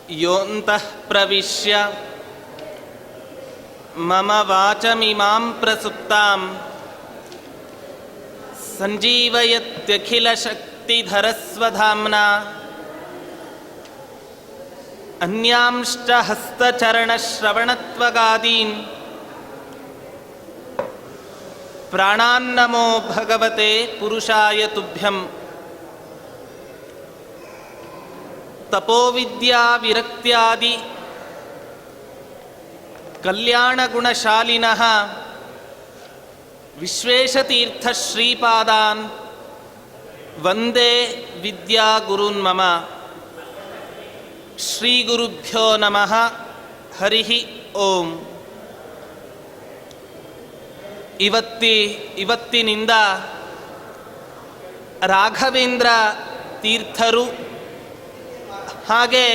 ಯೋಂತಃ ಪ್ರವಿಶ್ಯ ಮಮ ವಾಚಮಿಮಾಂ ಪ್ರಸುಪ್ತಾಂ ಸಂಜೀವಯತ್ಯಖಿಲಶಕ್ತಿಧರಸ್ವಧಾಮ್ನಾ ಅನ್ಯಾಂಶ್ಚ ಹಸ್ತಚರಣಶ್ರವಣತ್ವಗಾದೀನ್ ಪ್ರಾಣಾನ್ನಮೋ ಭಗವತೆ ಪುರುಷಾಯ ತುಭ್ಯಂ. ತಪೋವಿದ್ಯಾ ವಿರಕ್ತ್ಯಾದಿ ಕಲ್ಯಾಣಗುಣಶಾಲಿನಃ ವಿಶ್ವೇಶತೀರ್ಥ ಶ್ರೀಪಾದಾನ್ ವಂದೇ ವಿದ್ಯಾಗುರುನ್ ಮಮ. ಶ್ರೀಗುರುಭ್ಯೋ ನಮಃ. ಹರಿ ಓಂ. ಇವತ್ತಿನಿಂದ ರಾಘವೇಂದ್ರ ತೀರ್ಥರು ಹಾಗೆ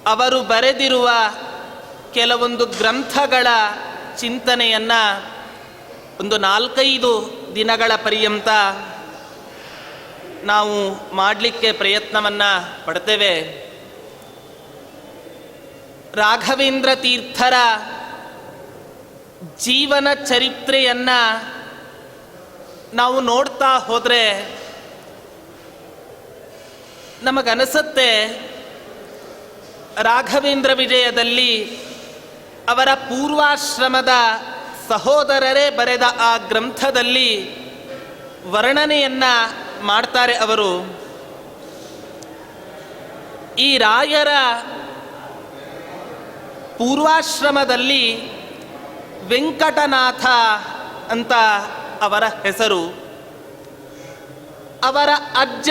ಅವರು ಬರೆದಿರುವ ಕೆಲವೊಂದು ಗ್ರಂಥಗಳ ಚಿಂತನೆಯನ್ನು ಒಂದು 4-5 ದಿನಗಳ ಪರ್ಯಂತ ನಾವು ಮಾಡಲಿಕ್ಕೆ ಪ್ರಯತ್ನವನ್ನು ಪಡ್ತೇವೆ. ರಾಘವೇಂದ್ರ ತೀರ್ಥರ ಜೀವನ ಚರಿತ್ರೆಯನ್ನು ನಾವು ನೋಡ್ತಾ ಹೋದರೆ ನಮಗನಿಸುತ್ತೆ, ರಾಘವೇಂದ್ರ ವಿಜಯದಲ್ಲಿ ಅವರ ಪೂರ್ವಾಶ್ರಮದ ಸಹೋದರರೇ ಬರೆದ ಆ ಗ್ರಂಥದಲ್ಲಿ ವರ್ಣನೆಯನ್ನು ಮಾಡ್ತಾರೆ ಅವರು. ಈ ರಾಯರ ಪೂರ್ವಾಶ್ರಮದಲ್ಲಿ ವೆಂಕಟನಾಥ ಅಂತ ಅವರ ಹೆಸರು. ಅವರ ಅಜ್ಜ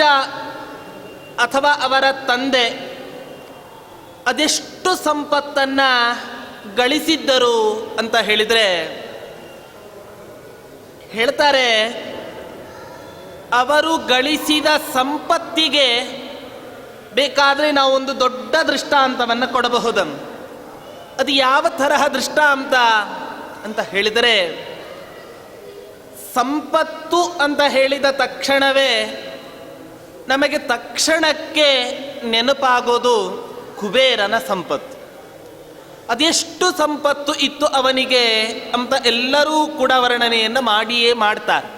ಅಥವಾ ಅವರ ತಂದೆ ಅದೆಷ್ಟು ಸಂಪತ್ತನ್ನು ಗಳಿಸಿದ್ದರು ಅಂತ ಹೇಳಿದರೆ ಹೇಳ್ತಾರೆ, ಅವರು ಗಳಿಸಿದ ಸಂಪತ್ತಿಗೆ ಬೇಕಾದರೆ ನಾವು ಒಂದು ದೊಡ್ಡ ದೃಷ್ಟಾಂತವನ್ನು ಕೊಡಬಹುದು. ಅದು ಯಾವ ತರಹ ದೃಷ್ಟಾಂತ ಅಂತ ಹೇಳಿದರೆ, ಸಂಪತ್ತು ಅಂತ ಹೇಳಿದ ತಕ್ಷಣವೇ ನಮಗೆ ತಕ್ಷಣಕ್ಕೆ ನೆನಪಾಗೋದು ಕುಬೇರನ ಸಂಪತ್ತು. ಅದೆಷ್ಟು ಸಂಪತ್ತು ಇತ್ತು ಅವನಿಗೆ ಅಂತ ಎಲ್ಲರೂ ಕೂಡ ವರ್ಣನೆಯನ್ನು ಮಾಡಿಯೇ ಮಾಡ್ತಾರೆ.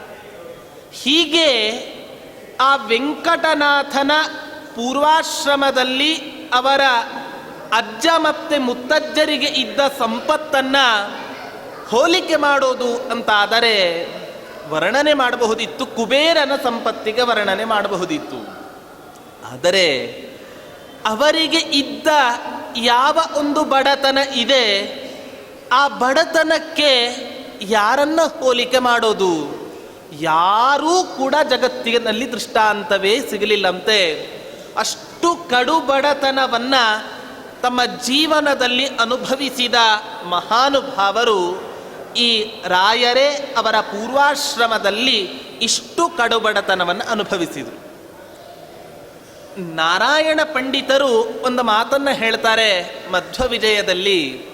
ಹೀಗೆ ಆ ವೆಂಕಟನಾಥನ ಪೂರ್ವಾಶ್ರಮದಲ್ಲಿ ಅವರ ಅಜ್ಜ ಮತ್ತು ಮುತ್ತಜ್ಜರಿಗೆ ಇದ್ದ ಸಂಪತ್ತನ್ನು ಹೋಲಿಕೆ ಮಾಡೋದು ಅಂತಾದರೆ ವರ್ಣನೆ ಮಾಡಬಹುದಿತ್ತು, ಕುಬೇರನ ಸಂಪತ್ತಿಗೆ ವರ್ಣನೆ ಮಾಡಬಹುದಿತ್ತು. ಆದರೆ ಅವರಿಗೆ ಇದ್ದ ಯಾವ ಒಂದು ಬಡತನ ಇದೆ, ಆ ಬಡತನಕ್ಕೆ ಯಾರನ್ನ ಹೋಲಿಕೆ ಮಾಡೋದು? ಯಾರೂ ಕೂಡ ಜಗತ್ತಿನಲ್ಲಿ ದೃಷ್ಟಾಂತವೇ ಸಿಗಲಿಲ್ಲಂತೆ. ಅಷ್ಟು ಕಡು ಬಡತನವನ್ನು ತಮ್ಮ ಜೀವನದಲ್ಲಿ ಅನುಭವಿಸಿದ ಮಹಾನುಭಾವರು ಈ ರಾಯರೇ ಅವರ ಪೂರ್ವಾಶ್ರಮದಲ್ಲಿ ಇಷ್ಟು ಕಡು ಬಡತನವನ್ನು ಅನುಭವಿಸಿದರು. ನಾರಾಯಣ ಪಂಡಿತರು ಒಂದು ಮಾತನ್ನು ಹೇಳ್ತಾರೆ ಮಧ್ವ ವಿಜಯದಲ್ಲಿ,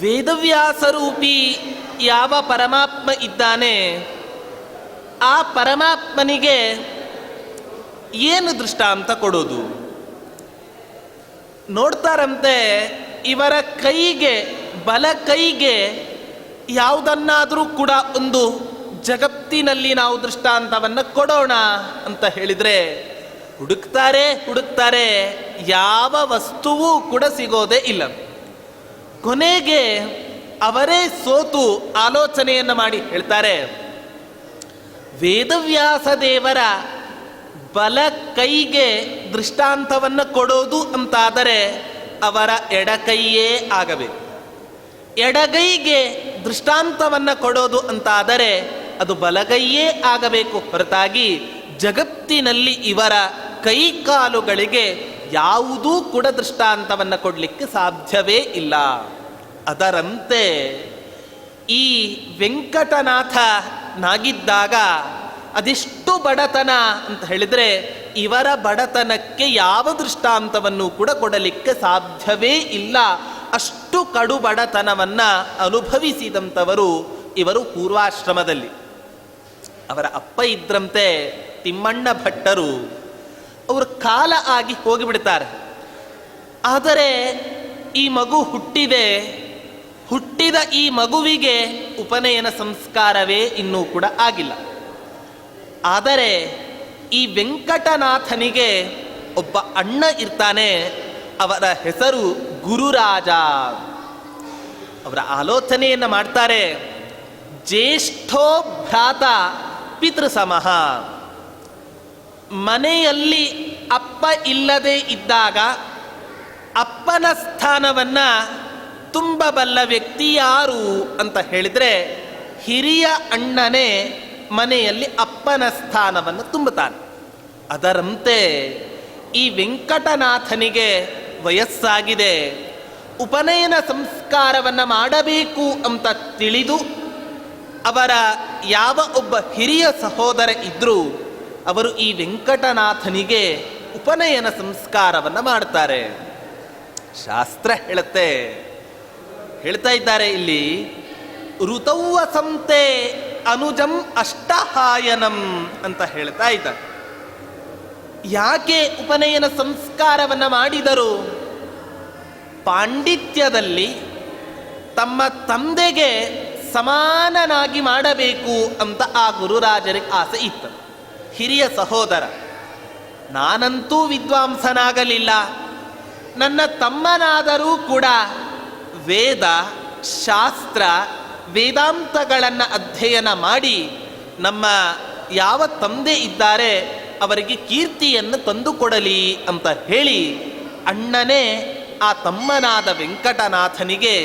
ವೇದವ್ಯಾಸರೂಪಿ ಯಾವ ಪರಮಾತ್ಮ ಇದ್ದಾನೆ, ಆ ಪರಮಾತ್ಮನಿಗೆ ಏನು ದೃಷ್ಟಾಂತ ಕೊಡೋದು? ನೋಡ್ತಾರಂತೆ, ಇವರ ಕೈಗೆ, ಬಲ ಕೈಗೆ ಯಾವುದನ್ನಾದರೂ ಕೂಡ ಒಂದು ಜಗತ್ತಿನಲ್ಲಿ ನಾವು ದೃಷ್ಟಾಂತವನ್ನು ಕೊಡೋಣ ಅಂತ ಹೇಳಿದರೆ ಹುಡುಕ್ತಾರೆ, ಯಾವ ವಸ್ತುವೂ ಕೂಡ ಸಿಗೋದೇ ಇಲ್ಲ. ಕೊನೆಗೆ ಅವರೇ ಸೋತು ಆಲೋಚನೆಯನ್ನು ಮಾಡಿ ಹೇಳ್ತಾರೆ, ವೇದವ್ಯಾಸ ದೇವರ ಬಲ ಕೈಗೆ ದೃಷ್ಟಾಂತವನ್ನು ಕೊಡೋದು ಅಂತಾದರೆ ಅವರ ಎಡಕೈಯೇ ಆಗಬೇಕು. ಎಡಗೈಗೆ ದೃಷ್ಟಾಂತವನ್ನು ಕೊಡೋದು ಅಂತಾದರೆ ಅದು ಬಲಗೈಯೇ ಆಗಬೇಕು ಹೊರತಾಗಿ ಜಗತ್ತಿನಲ್ಲಿ ಇವರ ಕೈಕಾಲುಗಳಿಗೆ ಯಾವುದೂ ಕೂಡ ದೃಷ್ಟಾಂತವನ್ನು ಕೊಡಲಿಕ್ಕೆ ಸಾಧ್ಯವೇ ಇಲ್ಲ. ಅದರಂತೆ ಈ ವೆಂಕಟನಾಥನಾಗಿದ್ದಾಗ ಅದೆಷ್ಟು ಬಡತನ ಅಂತ ಹೇಳಿದರೆ, ಇವರ ಬಡತನಕ್ಕೆ ಯಾವ ದೃಷ್ಟಾಂತವನ್ನು ಕೂಡ ಕೊಡಲಿಕ್ಕೆ ಸಾಧ್ಯವೇ ಇಲ್ಲ. ಅಷ್ಟು ಕಡು ಬಡತನವನ್ನು ಅನುಭವಿಸಿದಂಥವರು ಇವರು ಪೂರ್ವಾಶ್ರಮದಲ್ಲಿ. ಅವರ ಅಪ್ಪ ಇದ್ರಂತೆ ತಿಮ್ಮಣ್ಣ ಭಟ್ಟರು. ಅವರು ಕಾಲ ಆಗಿ ಹೋಗಿಬಿಡ್ತಾರೆ. ಆದರೆ ಈ ಮಗು ಹುಟ್ಟಿದ ಈ ಮಗುವಿಗೆ ಉಪನಯನ ಸಂಸ್ಕಾರವೇ ಇನ್ನೂ ಕೂಡ ಆಗಿಲ್ಲ. ಆದರೆ ಈ ವೆಂಕಟನಾಥನಿಗೆ ಒಬ್ಬ ಅಣ್ಣ ಇರ್ತಾನೆ, ಅವರ ಹೆಸರು ಗುರುರಾಜ. ಅವರ ಆಲೋಚನೆಯನ್ನು ಮಾಡ್ತಾರೆ. ಜ್ಯೇಷ್ಠೋ ಭ್ರಾತ ಪಿತೃಸಮಃ. ಮನೆಯಲ್ಲಿ ಅಪ್ಪ ಇಲ್ಲದೆ ಇದ್ದಾಗ ಅಪ್ಪನ ಸ್ಥಾನವನ್ನು ತುಂಬಬಲ್ಲ ವ್ಯಕ್ತಿ ಯಾರು ಅಂತ ಹೇಳಿದರೆ ಹಿರಿಯ ಅಣ್ಣನೇ ಮನೆಯಲ್ಲಿ ಅಪ್ಪನ ಸ್ಥಾನವನ್ನು ತುಂಬುತ್ತಾನೆ. ಅದರಂತೆ ಈ ವೆಂಕಟನಾಥನಿಗೆ ವಯಸ್ಸಾಗಿದೆ, ಉಪನಯನ ಸಂಸ್ಕಾರವನ್ನು ಮಾಡಬೇಕು ಅಂತ ತಿಳಿದು ಅವರ ಯಾವ ಒಬ್ಬ ಹಿರಿಯ ಸಹೋದರ ಇದ್ದರೂ ಅವರು ಈ ವೆಂಕಟನಾಥನಿಗೆ ಉಪನಯನ ಸಂಸ್ಕಾರವನ್ನು ಮಾಡ್ತಾರೆ. ಶಾಸ್ತ್ರ ಹೇಳ್ತಾ ಇದ್ದಾರೆ ಇಲ್ಲಿ, ಋತೌವಸಂತೆ ಅನುಜಂ ಅಷ್ಟಹಾಯನಂ ಅಂತ ಹೇಳ್ತಾ ಇದ್ದಾರೆ. ಯಾಕೆ ಉಪನಯನ ಸಂಸ್ಕಾರವನ್ನು ಮಾಡಿದರು? ಪಾಂಡಿತ್ಯದಲ್ಲಿ ತಮ್ಮ ತಂದೆಗೆ ಸಮಾನನಾಗಿ ಮಾಡಬೇಕು ಅಂತ ಆ ಗುರುರಾಜರಿಗೆ ಆಸೆ ಇತ್ತು. ಹಿರಿಯ ಸಹೋದರ, ನಾನಂತೂ ವಿದ್ವಾಂಸನಾಗಲಿಲ್ಲ, ನನ್ನ ತಮ್ಮನಾದರೂ ಕೂಡ ವೇದ ಶಾಸ್ತ್ರ ವೇದಾಂತಗಳನ್ನು ಅಧ್ಯಯನ ಮಾಡಿ ನಮ್ಮ ಯಾವ ತಂದೆ ಇದ್ದಾರೆ ಅವರಿಗೆ ಕೀರ್ತಿಯನ್ನು ತಂದುಕೊಡಲಿ ಅಂತ ಹೇಳಿ ಅಣ್ಣನೇ ಆ ತಮ್ಮನಾದ ವೆಂಕಟನಾಥನಿಗೆ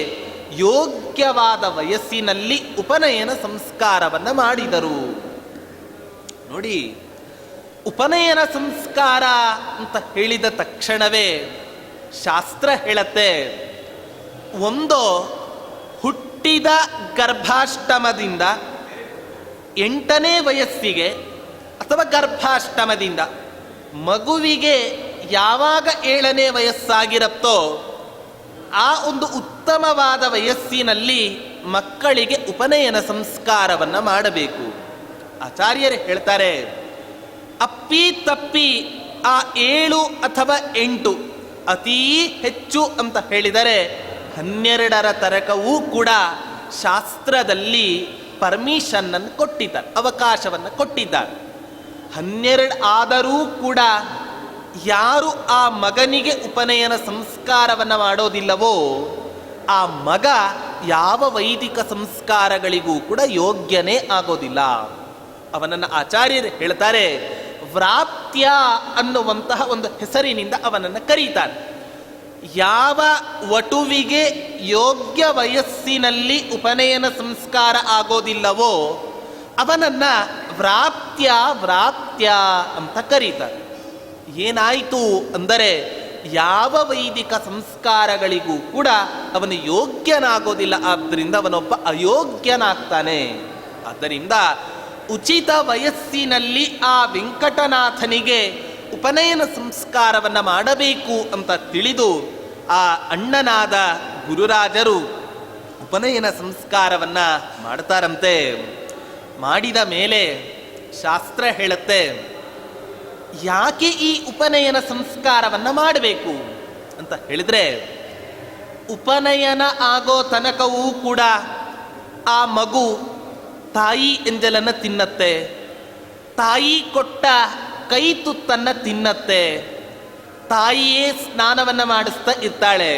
ಯೋಗ್ಯವಾದ ವಯಸ್ಸಿನಲ್ಲಿ ಉಪನಯನ ಸಂಸ್ಕಾರವನ್ನು ಮಾಡಿದರು. ನೋಡಿ, ಉಪನಯನ ಸಂಸ್ಕಾರ ಅಂತ ಹೇಳಿದ ತಕ್ಷಣವೇ ಶಾಸ್ತ್ರ ಹೇಳತ್ತೆ, ಒಂದು ಹುಟ್ಟಿದ ಗರ್ಭಾಷ್ಟಮದಿಂದ 8ನೇ ವಯಸ್ಸಿಗೆ ಅಥವಾ ಗರ್ಭಾಷ್ಟಮದಿಂದ ಮಗುವಿಗೆ ಯಾವಾಗ 7ನೇ ವಯಸ್ಸಾಗಿರುತ್ತೋ ಆ ಒಂದು ಉತ್ತಮವಾದ ವಯಸ್ಸಿನಲ್ಲಿ ಮಕ್ಕಳಿಗೆ ಉಪನಯನ ಸಂಸ್ಕಾರವನ್ನು ಮಾಡಬೇಕು. ಆಚಾರ್ಯರು ಹೇಳ್ತಾರೆ, ಅಪ್ಪಿ ತಪ್ಪಿ ಆ 7 ಅಥವಾ 8 ಅತೀ ಹೆಚ್ಚು ಅಂತ ಹೇಳಿದರೆ 12ರ ತನಕವೂ ಕೂಡ ಶಾಸ್ತ್ರದಲ್ಲಿ ಪರ್ಮಿಷನ್ನನ್ನು ಕೊಟ್ಟಿದ್ದಾರೆ, ಅವಕಾಶವನ್ನು ಕೊಟ್ಟಿದ್ದಾರೆ. 12 ಆದರೂ ಕೂಡ ಯಾರು ಆ ಮಗನಿಗೆ ಉಪನಯನ ಸಂಸ್ಕಾರವನ್ನು ಮಾಡೋದಿಲ್ಲವೋ ಆ ಮಗ ಯಾವ ವೈದಿಕ ಸಂಸ್ಕಾರಗಳಿಗೂ ಕೂಡ ಯೋಗ್ಯನೇ ಆಗೋದಿಲ್ಲ. ಅವನನ್ನು ಆಚಾರ್ಯರು ಹೇಳ್ತಾರೆ, ವ್ರಾಪ್ತ್ಯ ಅನ್ನುವಂತಹ ಒಂದು ಹೆಸರಿನಿಂದ ಅವನನ್ನು ಕರೀತಾರೆ. ಯಾವ ವಟುವಿಗೆ ಯೋಗ್ಯ ವಯಸ್ಸಿನಲ್ಲಿ ಉಪನಯನ ಸಂಸ್ಕಾರ ಆಗೋದಿಲ್ಲವೋ ಅವನನ್ನು ವ್ರಾಪ್ತ್ಯ ಅಂತ ಕರೀತಾರೆ. ಏನಾಯಿತು ಅಂದರೆ ಯಾವ ವೈದಿಕ ಸಂಸ್ಕಾರಗಳಿಗೂ ಕೂಡ ಅವನು ಯೋಗ್ಯನಾಗೋದಿಲ್ಲ, ಆದ್ದರಿಂದ ಅವನೊಬ್ಬ ಅಯೋಗ್ಯನಾಗ್ತಾನೆ. ಆದ್ದರಿಂದ ಉಚಿತ ವಯಸ್ಸಿನಲ್ಲಿ ಆ ವೆಂಕಟನಾಥನಿಗೆ ಉಪನಯನ ಸಂಸ್ಕಾರವನ್ನು ಮಾಡಬೇಕು ಅಂತ ತಿಳಿದು ಆ ಅಣ್ಣನಾದ ಗುರುರಾಜರು ಉಪನಯನ ಸಂಸ್ಕಾರವನ್ನು ಮಾಡ್ತಾರಂತೆ. ಮಾಡಿದ ಮೇಲೆ ಶಾಸ್ತ್ರ ಹೇಳುತ್ತೆ, ಯಾಕೆ ಈ ಉಪನಯನ ಸಂಸ್ಕಾರವನ್ನು ಮಾಡಬೇಕು ಅಂತ ಹೇಳಿದ್ರೆ, ಉಪನಯನ ಆಗೋ ತನಕವೂ ಕೂಡ ಆ ಮಗು ತಾಯಿ ಎಂಜಲನ್ನು ತಿನ್ನತ್ತೆ, ತಾಯಿ ಕೊಟ್ಟ ಕೈ ತುತ್ತನ್ನು ತಿನ್ನತ್ತೆ, ತಾಯಿಯೇ ಸ್ನಾನವನ್ನು ಮಾಡಿಸ್ತಾ ಇರ್ತಾಳೆ.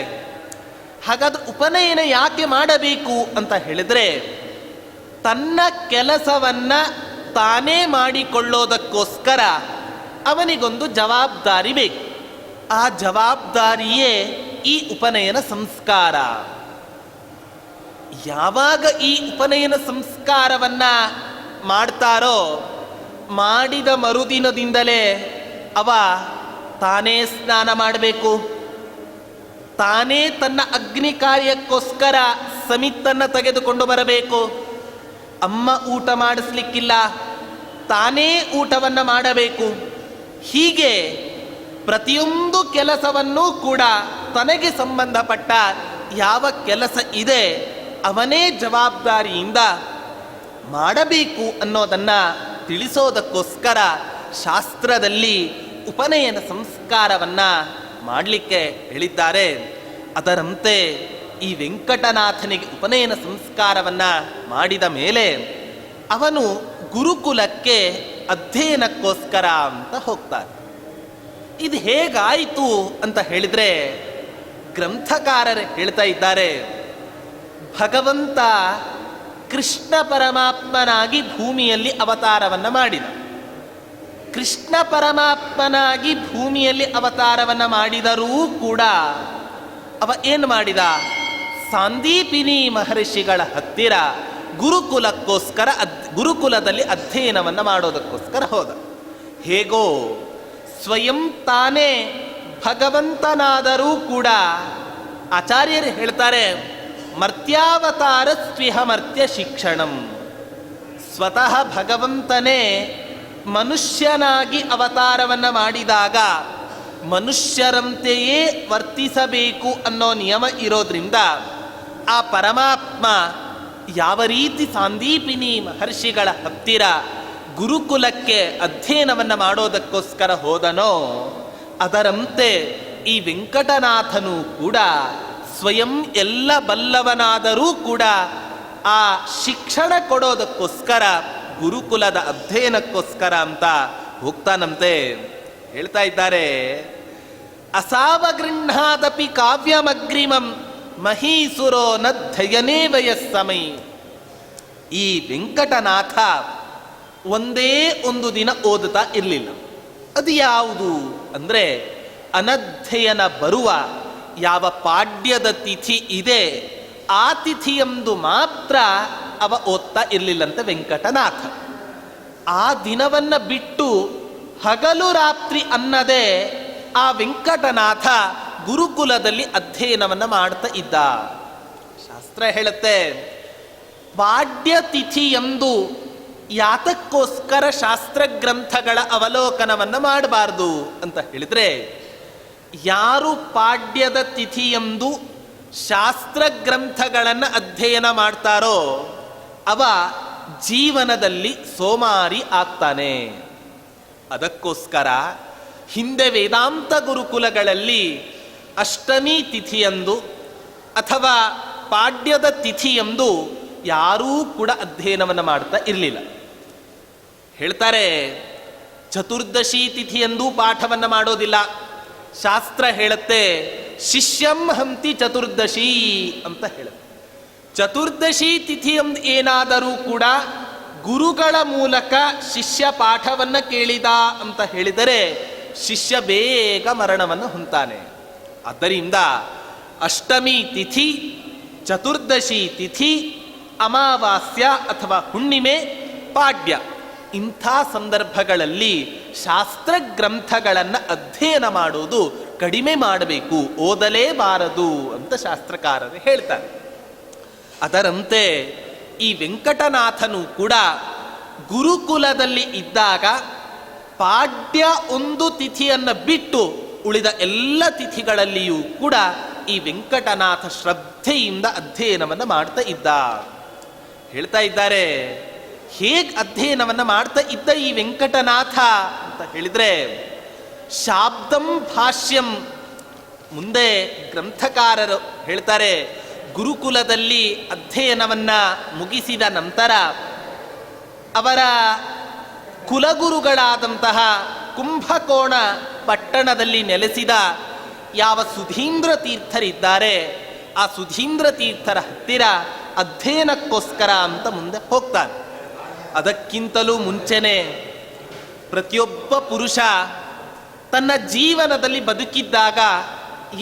ಹಾಗಾದ್ರೆ ಉಪನಯನ ಯಾಕೆ ಮಾಡಬೇಕು ಅಂತ ಹೇಳಿದ್ರೆ, ತನ್ನ ಕೆಲಸವನ್ನು ತಾನೇ ಮಾಡಿಕೊಳ್ಳೋದಕ್ಕೋಸ್ಕರ ಅವನಿಗೊಂದು ಜವಾಬ್ದಾರಿ ಬೇಕು. ಆ ಜವಾಬ್ದಾರಿಯೇ ಈ ಉಪನಯನ ಸಂಸ್ಕಾರ. ಯಾವಾಗ ಈ ಉಪನಯನ ಸಂಸ್ಕಾರವನ್ನು ಮಾಡ್ತಾರೋ ಮಾಡಿದ ಮರುದಿನದಿಂದಲೇ ಅವ ತಾನೇ ಸ್ನಾನ ಮಾಡಬೇಕು, ತಾನೇ ತನ್ನ ಅಗ್ನಿ ಕಾರ್ಯಕ್ಕೋಸ್ಕರ ಸಮಿತ್ತನ್ನು ತೆಗೆದುಕೊಂಡು ಬರಬೇಕು, ಅಮ್ಮ ಊಟ ಮಾಡಿಸ್ಲಿಕ್ಕಿಲ್ಲ, ತಾನೇ ಊಟವನ್ನು ಮಾಡಬೇಕು. ಹೀಗೆ ಪ್ರತಿಯೊಂದು ಕೆಲಸವನ್ನೂ ಕೂಡ ತನಗೆ ಸಂಬಂಧಪಟ್ಟ ಯಾವ ಕೆಲಸ ಇದೆ ಅವನೇ ಜವಾಬ್ದಾರಿಯಿಂದ ಮಾಡಬೇಕು ಅನ್ನೋದನ್ನು ತಿಳಿಸೋದಕ್ಕೋಸ್ಕರ ಶಾಸ್ತ್ರದಲ್ಲಿ ಉಪನಯನ ಸಂಸ್ಕಾರವನ್ನ ಮಾಡಲಿಕ್ಕೆ ಹೇಳಿದ್ದಾರೆ. ಅದರಂತೆ ಈ ವೆಂಕಟನಾಥನಿಗೆ ಉಪನಯನ ಸಂಸ್ಕಾರವನ್ನ ಮಾಡಿದ ಮೇಲೆ ಅವನು ಗುರುಕುಲಕ್ಕೆ ಅಧ್ಯಯನಕ್ಕೋಸ್ಕರ ಅಂತ ಹೋಗ್ತಾನೆ. ಇದು ಹೇಗಾಯಿತು ಅಂತ ಹೇಳಿದ್ರೆ ಗ್ರಂಥಕಾರರು ಹೇಳ್ತಾ ಇದ್ದಾರೆ, ಭಗವಂತ ಕೃಷ್ಣ ಪರಮಾತ್ಮನಾಗಿ ಭೂಮಿಯಲ್ಲಿ ಅವತಾರವನ್ನ ಮಾಡಿದ. ಕೃಷ್ಣ ಪರಮಾತ್ಮನಾಗಿ ಭೂಮಿಯಲ್ಲಿ ಅವತಾರವನ್ನ ಮಾಡಿದರೂ ಕೂಡ ಅವ ಏನು ಮಾಡಿದ? ಸಾಂದೀಪಿನಿ ಮಹರ್ಷಿಗಳ ಹತ್ತಿರ ಗುರುಕುಲಕ್ಕೋಸ್ಕರ ಗುರುಕುಲದಲ್ಲಿ ಅಧ್ಯಯನವನ್ನು ಮಾಡೋದಕ್ಕೋಸ್ಕರ ಹೋದ. ಹೇಗೋ ಸ್ವಯಂ ತಾನೇ ಭಗವಂತನಾದರೂ ಕೂಡ ಆಚಾರ್ಯರು ಹೇಳ್ತಾರೆ, ಮರ್ತ್ಯಾವತಾರ ಸ್ವಿಹ ಮರ್ತ್ಯ ಶಿಕ್ಷಣಂ. ಸ್ವತಃ ಭಗವಂತನೇ ಮನುಷ್ಯನಾಗಿ ಅವತಾರವನ್ನು ಮಾಡಿದಾಗ ಮನುಷ್ಯರಂತೆಯೇ ವರ್ತಿಸಬೇಕು ಅನ್ನೋ ನಿಯಮ ಇರೋದ್ರಿಂದ ಆ ಪರಮಾತ್ಮ ಯಾವ ರೀತಿ ಸಾಂದೀಪಿನಿ ಮಹರ್ಷಿಗಳ ಹತ್ತಿರ ಗುರುಕುಲಕ್ಕೆ ಅಧ್ಯಯನವನ್ನು ಮಾಡೋದಕ್ಕೋಸ್ಕರ ಹೋದನೋ ಅದರಂತೆ ಈ ವೆಂಕಟನಾಥನು ಕೂಡ ಸ್ವಯಂ ಎಲ್ಲ ಬಲ್ಲವನಾದರೂ ಕೂಡ ಆ ಶಿಕ್ಷಣ ಕೊಡೋದಕ್ಕೋಸ್ಕರ ಗುರುಕುಲದ ಅಧ್ಯಯನಕ್ಕೋಸ್ಕರ ಅಂತ ಹೋಗ್ತಾನಂತೆ. ಹೇಳ್ತಾ ಇದ್ದಾರೆ, ಅಸಾವಗೃಹಾದಪಿ ಕಾವ್ಯಮಗ್ರಿಮಂ ಮಹೀಸುರೋ ನಧ್ಯಯನೇ ವಯಸ್ಸಮೈ. ಈ ವೆಂಕಟನಾಥ ಒಂದೇ ಒಂದು ದಿನ ಓದುತ್ತಾ ಇರಲಿಲ್ಲ. ಅದು ಯಾವುದು ಅಂದರೆ ಅನಧ್ಯಯನ ಬರುವ ಯಾವ ಪಾಡ್ಯದ ತಿಥಿ ಇದೆ ಆ ತಿಥಿಯಂದು ಮಾತ್ರ ಅವ ಓದ್ತಾ ಇರಲಿಲ್ಲಂತೆ ವೆಂಕಟನಾಥ. ಆ ದಿನವನ್ನ ಬಿಟ್ಟು ಹಗಲು ರಾತ್ರಿ ಅನ್ನದೇ ಆ ವೆಂಕಟನಾಥ ಗುರುಕುಲದಲ್ಲಿ ಅಧ್ಯಯನವನ್ನು ಮಾಡ್ತಾ ಇದ್ದ. ಶಾಸ್ತ್ರ ಹೇಳುತ್ತೆ, ಪಾಡ್ಯ ತಿಥಿ ಎಂದು ಯಾತಕ್ಕೋಸ್ಕರ ಶಾಸ್ತ್ರ ಗ್ರಂಥಗಳ ಅವಲೋಕನವನ್ನು ಮಾಡಬಾರ್ದು ಅಂತ ಹೇಳಿದ್ರೆ, ಯಾರು ಪಾಡ್ಯದ ತಿಥಿಯೆಂದು ಶಾಸ್ತ್ರ ಗ್ರಂಥಗಳನ್ನು ಅಧ್ಯಯನ ಮಾಡ್ತಾರೋ ಅವ ಜೀವನದಲ್ಲಿ ಸೋಮಾರಿ ಆಗ್ತಾನೆ. ಅದಕ್ಕೋಸ್ಕರ ಹಿಂದೆ ವೇದಾಂತ ಗುರುಕುಲಗಳಲ್ಲಿ ಅಷ್ಟಮಿ ತಿಥಿಯೆಂದು ಅಥವಾ ಪಾಡ್ಯದ ತಿಥಿಯೆಂದು ಯಾರೂ ಕೂಡ ಅಧ್ಯಯನವನ್ನು ಮಾಡ್ತಾ ಇರಲಿಲ್ಲ. ಹೇಳ್ತಾರೆ, ಚತುರ್ದಶಿ ತಿಥಿಯೆಂದು ಪಾಠವನ್ನು ಮಾಡೋದಿಲ್ಲ. ಶಾಸ್ತ್ರ ಹೇಳುತ್ತೆ ಶಿಷ್ಯಂ ಹಂತಿ ಚತುರ್ದಶಿ ಅಂತ ಹೇಳುತ್ತೆ. ಚತುರ್ದಶಿ ತಿಥಿಯೆಂದು ಏನಾದರೂ ಕೂಡ ಗುರುಗಳ ಮೂಲಕ ಶಿಷ್ಯ ಪಾಠವನ್ನು ಕೇಳಿದ ಅಂತ ಹೇಳಿದರೆ ಶಿಷ್ಯ ಬೇಗ ಮರಣವನ್ನು ಹೊಂತಾನೆ. ಆದ್ದರಿಂದ ಅಷ್ಟಮಿ ತಿಥಿ, ಚತುರ್ದಶಿ ತಿಥಿ, ಅಮಾವಾಸ್ಯ ಅಥವಾ ಹುಣ್ಣಿಮೆ, ಪಾಡ್ಯ ಇಂಥ ಸಂದರ್ಭಗಳಲ್ಲಿ ಶಾಸ್ತ್ರ ಗ್ರಂಥಗಳನ್ನು ಅಧ್ಯಯನ ಮಾಡುವುದು ಕಡಿಮೆ ಮಾಡಬೇಕು, ಓದಲೇಬಾರದು ಅಂತ ಶಾಸ್ತ್ರಕಾರರು ಹೇಳ್ತಾರೆ. ಅದರಂತೆ ಈ ವೆಂಕಟನಾಥನು ಕೂಡ ಗುರುಕುಲದಲ್ಲಿ ಇದ್ದಾಗ ಪಾಡ್ಯ ಒಂದು ತಿಥಿಯನ್ನು ಬಿಟ್ಟು ಉಳಿದ ಎಲ್ಲ ತಿಥಿಗಳಲ್ಲಿಯೂ ಕೂಡ ಈ ವೆಂಕಟನಾಥ ಶ್ರದ್ಧೆಯಿಂದ ಅಧ್ಯಯನವನ್ನು ಮಾಡ್ತಾ ಇದ್ದ. ಹೇಳ್ತಾ ಇದ್ದಾರೆ, ಹೇಗೆ ಅಧ್ಯಯನವನ್ನು ಮಾಡ್ತಾ ಇದ್ದ ಈ ವೆಂಕಟನಾಥ ಅಂತ ಹೇಳಿದ್ರೆ, ಶಾಬ್ದಂ ಭಾಷ್ಯಂ. ಮುಂದೆ ಗ್ರಂಥಕಾರರು ಹೇಳ್ತಾರೆ, ಗುರುಕುಲದಲ್ಲಿ ಅಧ್ಯಯನವನ್ನ ಮುಗಿಸಿದ ನಂತರ ಅವರ ಕುಲಗುರುಗಳಾದಂತಹ ಕುಂಭಕೋಣ ಪಟ್ಟಣದಲ್ಲಿ ನೆಲೆಸಿದ ಯಾವ ಸುಧೀಂದ್ರ ತೀರ್ಥರಿದ್ದಾರೆ ಆ ಸುಧೀಂದ್ರ ತೀರ್ಥರ ಹತ್ತಿರ ಅಧ್ಯಯನಕ್ಕೋಸ್ಕರ ಅಂತ ಮುಂದೆ ಹೋಗ್ತಾನೆ. ಅದಕ್ಕಿಂತಲೂ ಮುಂಚೆನೆ ಪ್ರತಿಯೊಬ್ಬ ಪುರುಷ ತನ್ನ ಜೀವನದಲ್ಲಿ ಬದುಕಿದ್ದಾಗ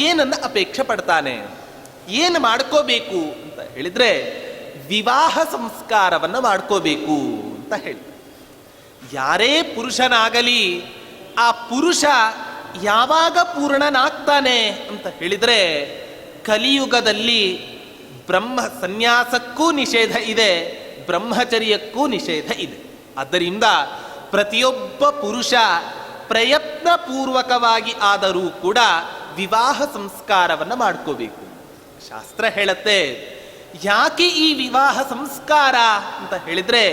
ಏನನ್ನು ಅಪೇಕ್ಷೆ ಪಡ್ತಾನೆ, ಏನು ಮಾಡ್ಕೋಬೇಕು ಅಂತ ಹೇಳಿದ್ರೆ ವಿವಾಹ ಸಂಸ್ಕಾರವನ್ನು ಮಾಡ್ಕೋಬೇಕು ಅಂತ ಹೇಳಿ. ಯಾರೇ ಪುರುಷನಾಗಲಿ ಆ ಪುರುಷ ಯಾವಾಗ ಪೂರ್ಣನಾಗ್ತಾನೆ ಅಂತ ಹೇಳಿದ್ರೆ ಕಲಿಯುಗದಲ್ಲಿ ಬ್ರಹ್ಮ ಸನ್ಯಾಸಕ್ಕೂ ನಿಷೇಧ ಇದೆ, ಬ್ರಹ್ಮಚರ್ಯಕ್ಕೂ ನಿಷೇಧ ಇದೆ. ಆದ್ದರಿಂದ ಪ್ರತಿಯೊಬ್ಬ ಪುರುಷ ಪ್ರಯತ್ನಪೂರ್ವಕವಾಗಿ ಆದರೂ ಕೂಡ ವಿವಾಹ ಸಂಸ್ಕಾರವನ್ನು ಮಾಡ್ಕೋಬೇಕು. ಶಾಸ್ತ್ರ ಹೇಳುತ್ತೆ, ಯಾಕೆ ಈ ವಿವಾಹ ಸಂಸ್ಕಾರ ಅಂತ ಹೇಳಿದ್ರೆ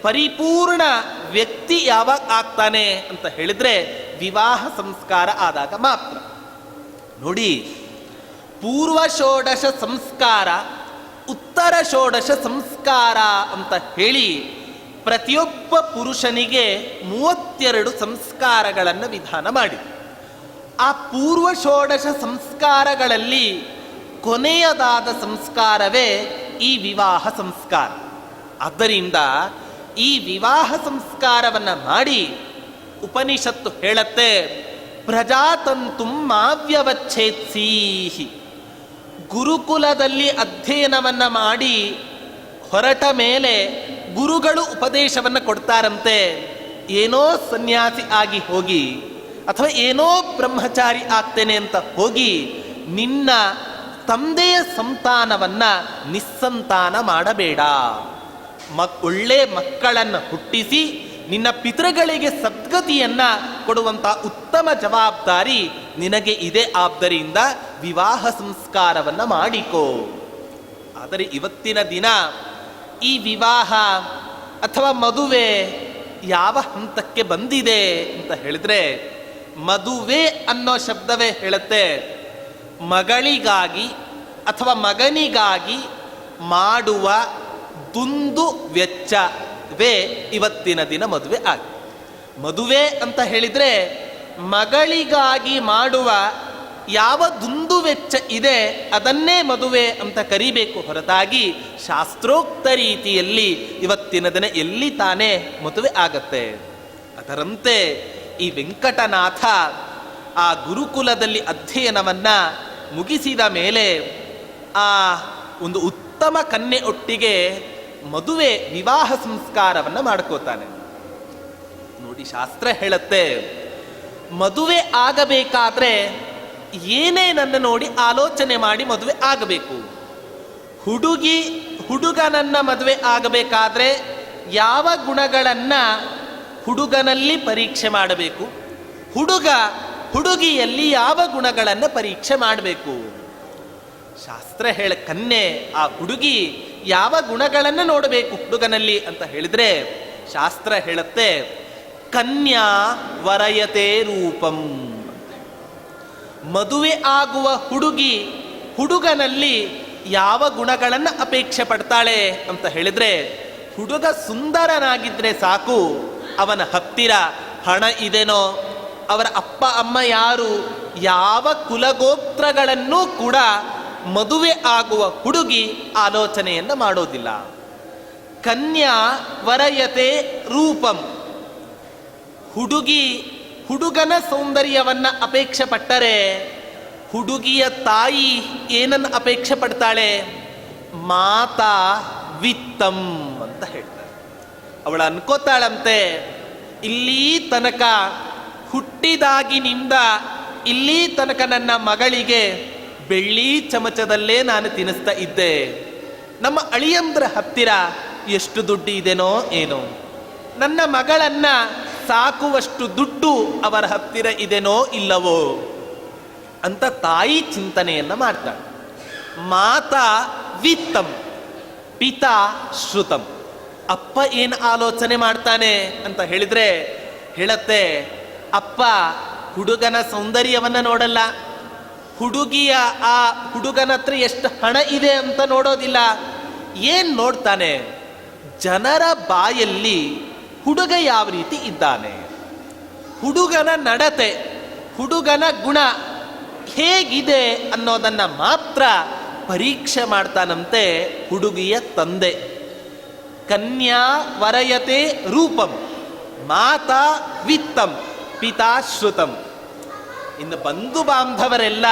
ಪರಿಪೂರ್ಣ ವ್ಯಕ್ತಿ ಯಾವಾಗ ಆಗ್ತಾನೆ ಅಂತ ಹೇಳಿದ್ರೆ ವಿವಾಹ ಸಂಸ್ಕಾರ ಆದಾಗ ಮಾತ್ರ. ನೋಡಿ, ಪೂರ್ವ ಷೋಡಶ ಸಂಸ್ಕಾರ, ಉತ್ತರ ಷೋಡಶ ಸಂಸ್ಕಾರ ಅಂತ ಹೇಳಿ ಪ್ರತಿಯೊಬ್ಬ ಪುರುಷನಿಗೆ 32 ಸಂಸ್ಕಾರಗಳನ್ನು ವಿಧಾನ ಮಾಡಿ. ಆ ಪೂರ್ವ ಷೋಡಶ ಸಂಸ್ಕಾರಗಳಲ್ಲಿ ಕೊನೆಯದಾದ ಸಂಸ್ಕಾರವೇ ಈ ವಿವಾಹ ಸಂಸ್ಕಾರ. ಆದ್ದರಿಂದ ಈ ವಿವಾಹ ಸಂಸ್ಕಾರವನ್ನು ಮಾಡಿ ಉಪನಿಷತ್ತು ಹೇಳತ್ತೆ, ಪ್ರಜಾತಂತು ಮಾವ್ಯವಚ್ಛೇತ್ಸೀಹಿ. ಗುರುಕುಲದಲ್ಲಿ ಅಧ್ಯಯನವನ್ನು ಮಾಡಿ ಹೊರಟ ಮೇಲೆ ಗುರುಗಳು ಉಪದೇಶವನ್ನು ಕೊಡ್ತಾರಂತೆ, ಏನೋ ಸನ್ಯಾಸಿ ಆಗಿ ಹೋಗಿ ಅಥವಾ ಏನೋ ಬ್ರಹ್ಮಚಾರಿ ಆಗ್ತೇನೆ ಅಂತ ಹೋಗಿ ನಿನ್ನ ತಂದೆಯ ಸಂತಾನವನ್ನು ನಿಸ್ಸಂತಾನ ಮಾಡಬೇಡ. ಒಳ್ಳೆ ಮಕ್ಕಳನ್ನು ಹುಟ್ಟಿಸಿ ನಿನ್ನ ಪಿತೃಗಳಿಗೆ ಸದ್ಗತಿಯನ್ನು ಕೊಡುವಂಥ ಉತ್ತಮ ಜವಾಬ್ದಾರಿ ನಿನಗೆ ಇದೆ. ಆದ್ದರಿಂದ ವಿವಾಹ ಸಂಸ್ಕಾರವನ್ನು ಮಾಡಿಕೋ. ಆದರೆ ಇವತ್ತಿನ ದಿನ ಈ ವಿವಾಹ ಅಥವಾ ಮದುವೆ ಯಾವ ಹಂತಕ್ಕೆ ಬಂದಿದೆ ಅಂತ ಹೇಳಿದ್ರೆ, ಮದುವೆ ಅನ್ನೋ ಶಬ್ದವೇ ಹೇಳುತ್ತೆ, ಮಗಳಿಗಾಗಿ ಅಥವಾ ಮಗನಿಗಾಗಿ ಮಾಡುವ ದುಂದು ವೆಚ್ಚವೇ ಇವತ್ತಿನ ದಿನ ಮದುವೆ ಆಗಿ. ಮದುವೆ ಅಂತ ಹೇಳಿದರೆ ಮಗಳಿಗಾಗಿ ಮಾಡುವ ಯಾವ ದುಂದು ವೆಚ್ಚ ಇದೆ ಅದನ್ನೇ ಮದುವೆ ಅಂತ ಕರಿಬೇಕು ಹೊರತಾಗಿ ಶಾಸ್ತ್ರೋಕ್ತ ರೀತಿಯಲ್ಲಿ ಇವತ್ತಿನ ದಿನ ಎಲ್ಲಿ ತಾನೇ ಮದುವೆ ಆಗತ್ತೆ. ಅದರಂತೆ ಈ ವೆಂಕಟನಾಥ ಆ ಗುರುಕುಲದಲ್ಲಿ ಅಧ್ಯಯನವನ್ನು ಮುಗಿಸಿದ ಮೇಲೆ ಆ ಒಂದು ಉತ್ತಮ ಕನ್ಯೆ ಒಟ್ಟಿಗೆ ಮದುವೆ ವಿವಾಹ ಸಂಸ್ಕಾರವನ್ನು ಮಾಡ್ಕೋತಾನೆ. ನೋಡಿ, ಶಾಸ್ತ್ರ ಹೇಳುತ್ತೆ, ಮದುವೆ ಆಗಬೇಕಾದ್ರೆ ಏನೇನನ್ನು ನೋಡಿ ಆಲೋಚನೆ ಮಾಡಿ ಮದುವೆ ಆಗಬೇಕು. ಹುಡುಗನನ್ನ ಮದುವೆ ಆಗಬೇಕಾದ್ರೆ ಯಾವ ಗುಣಗಳನ್ನು ಹುಡುಗನಲ್ಲಿ ಪರೀಕ್ಷೆ ಮಾಡಬೇಕು, ಹುಡುಗಿಯಲ್ಲಿ ಯಾವ ಗುಣಗಳನ್ನು ಪರೀಕ್ಷೆ ಮಾಡಬೇಕು. ಶಾಸ್ತ್ರ ಕನ್ಯೆ ಆ ಹುಡುಗಿ ಯಾವ ಗುಣಗಳನ್ನು ನೋಡಬೇಕು ಹುಡುಗನಲ್ಲಿ ಅಂತ ಹೇಳಿದ್ರೆ, ಶಾಸ್ತ್ರ ಹೇಳುತ್ತೆ, ಕನ್ಯಾ ವರಯತೆ ರೂಪಂ. ಮದುವೆ ಆಗುವ ಹುಡುಗನಲ್ಲಿ ಯಾವ ಗುಣಗಳನ್ನು ಅಪೇಕ್ಷೆ ಪಡ್ತಾಳೆ ಅಂತ ಹೇಳಿದ್ರೆ, ಹುಡುಗ ಸುಂದರನಾಗಿದ್ರೆ ಸಾಕು, ಅವನ ಹತ್ತಿರ ಹಣ ಇದೆನೋ, ಅವರ ಅಪ್ಪ ಅಮ್ಮ ಯಾರು, ಯಾವ ಕುಲಗೋತ್ರಗಳನ್ನೂ ಕೂಡ ಮದುವೆ ಆಗುವ ಹುಡುಗಿ ಆಲೋಚನೆಯನ್ನು ಮಾಡೋದಿಲ್ಲ. ಕನ್ಯಾ ವರಯತೆ ರೂಪಂ. ಹುಡುಗನ ಸೌಂದರ್ಯವನ್ನು ಅಪೇಕ್ಷೆ ಪಟ್ಟರೆ ಹುಡುಗಿಯ ತಾಯಿ ಏನನ್ನು ಅಪೇಕ್ಷೆ ಪಡ್ತಾಳೆ, ಮಾತಾ ವಿತ್ತಂ ಅಂತ ಹೇಳ್ತಾರೆ. ಅವಳು ಅನ್ಕೋತಾಳಂತೆ, ಇಲ್ಲಿ ತನಕ ಹುಟ್ಟಿದಾಗಿನಿಂದ ಇಲ್ಲಿ ತನಕ ನನ್ನ ಮಗಳಿಗೆ ಬೆಳ್ಳಿ ಚಮಚದಲ್ಲೇ ನಾನು ತಿನ್ನಿಸ್ತಾ ಇದ್ದೆ, ನಮ್ಮ ಅಳಿಯಂದ್ರ ಹತ್ತಿರ ಎಷ್ಟು ದುಡ್ಡು ಇದೆನೋ ಏನೋ, ನನ್ನ ಮಗಳನ್ನ ಸಾಕುವಷ್ಟು ದುಡ್ಡು ಅವರ ಹತ್ತಿರ ಇದೆನೋ ಇಲ್ಲವೋ ಅಂತ ತಾಯಿ ಚಿಂತನೆಯನ್ನು ಮಾಡ್ತಾಳೆ. ಮಾತಾ ವಿತ್ತಂ ಪಿತಾ ಶ್ರುತಂ. ಅಪ್ಪ ಏನು ಆಲೋಚನೆ ಮಾಡ್ತಾನೆ ಅಂತ ಹೇಳಿದ್ರೆ ಹೇಳತ್ತೆ, ಅಪ್ಪ ಹುಡುಗನ ಸೌಂದರ್ಯವನ್ನು ನೋಡಲ್ಲ, ಹುಡುಗನ ಹತ್ರ ಎಷ್ಟು ಹಣ ಇದೆ ಅಂತ ನೋಡೋದಿಲ್ಲ. ಏನು ನೋಡ್ತಾನೆ, ಜನರ ಬಾಯಲ್ಲಿ ಹುಡುಗ ಯಾವ ರೀತಿ ಇದ್ದಾನೆ, ಹುಡುಗನ ನಡತೆ, ಹುಡುಗನ ಗುಣ ಹೇಗಿದೆ ಅನ್ನೋದನ್ನು ಮಾತ್ರ ಪರೀಕ್ಷೆ ಮಾಡ್ತಾನಂತೆ ಹುಡುಗಿಯ ತಂದೆ. ಕನ್ಯಾ ವರಯತೆ ರೂಪಂ ಮಾತಾ ವಿತ್ತಂ ಪಿತಾ ಶ್ರುತಂ. ಇನ್ನು ಬಂಧು ಬಾಂಧವರೆಲ್ಲ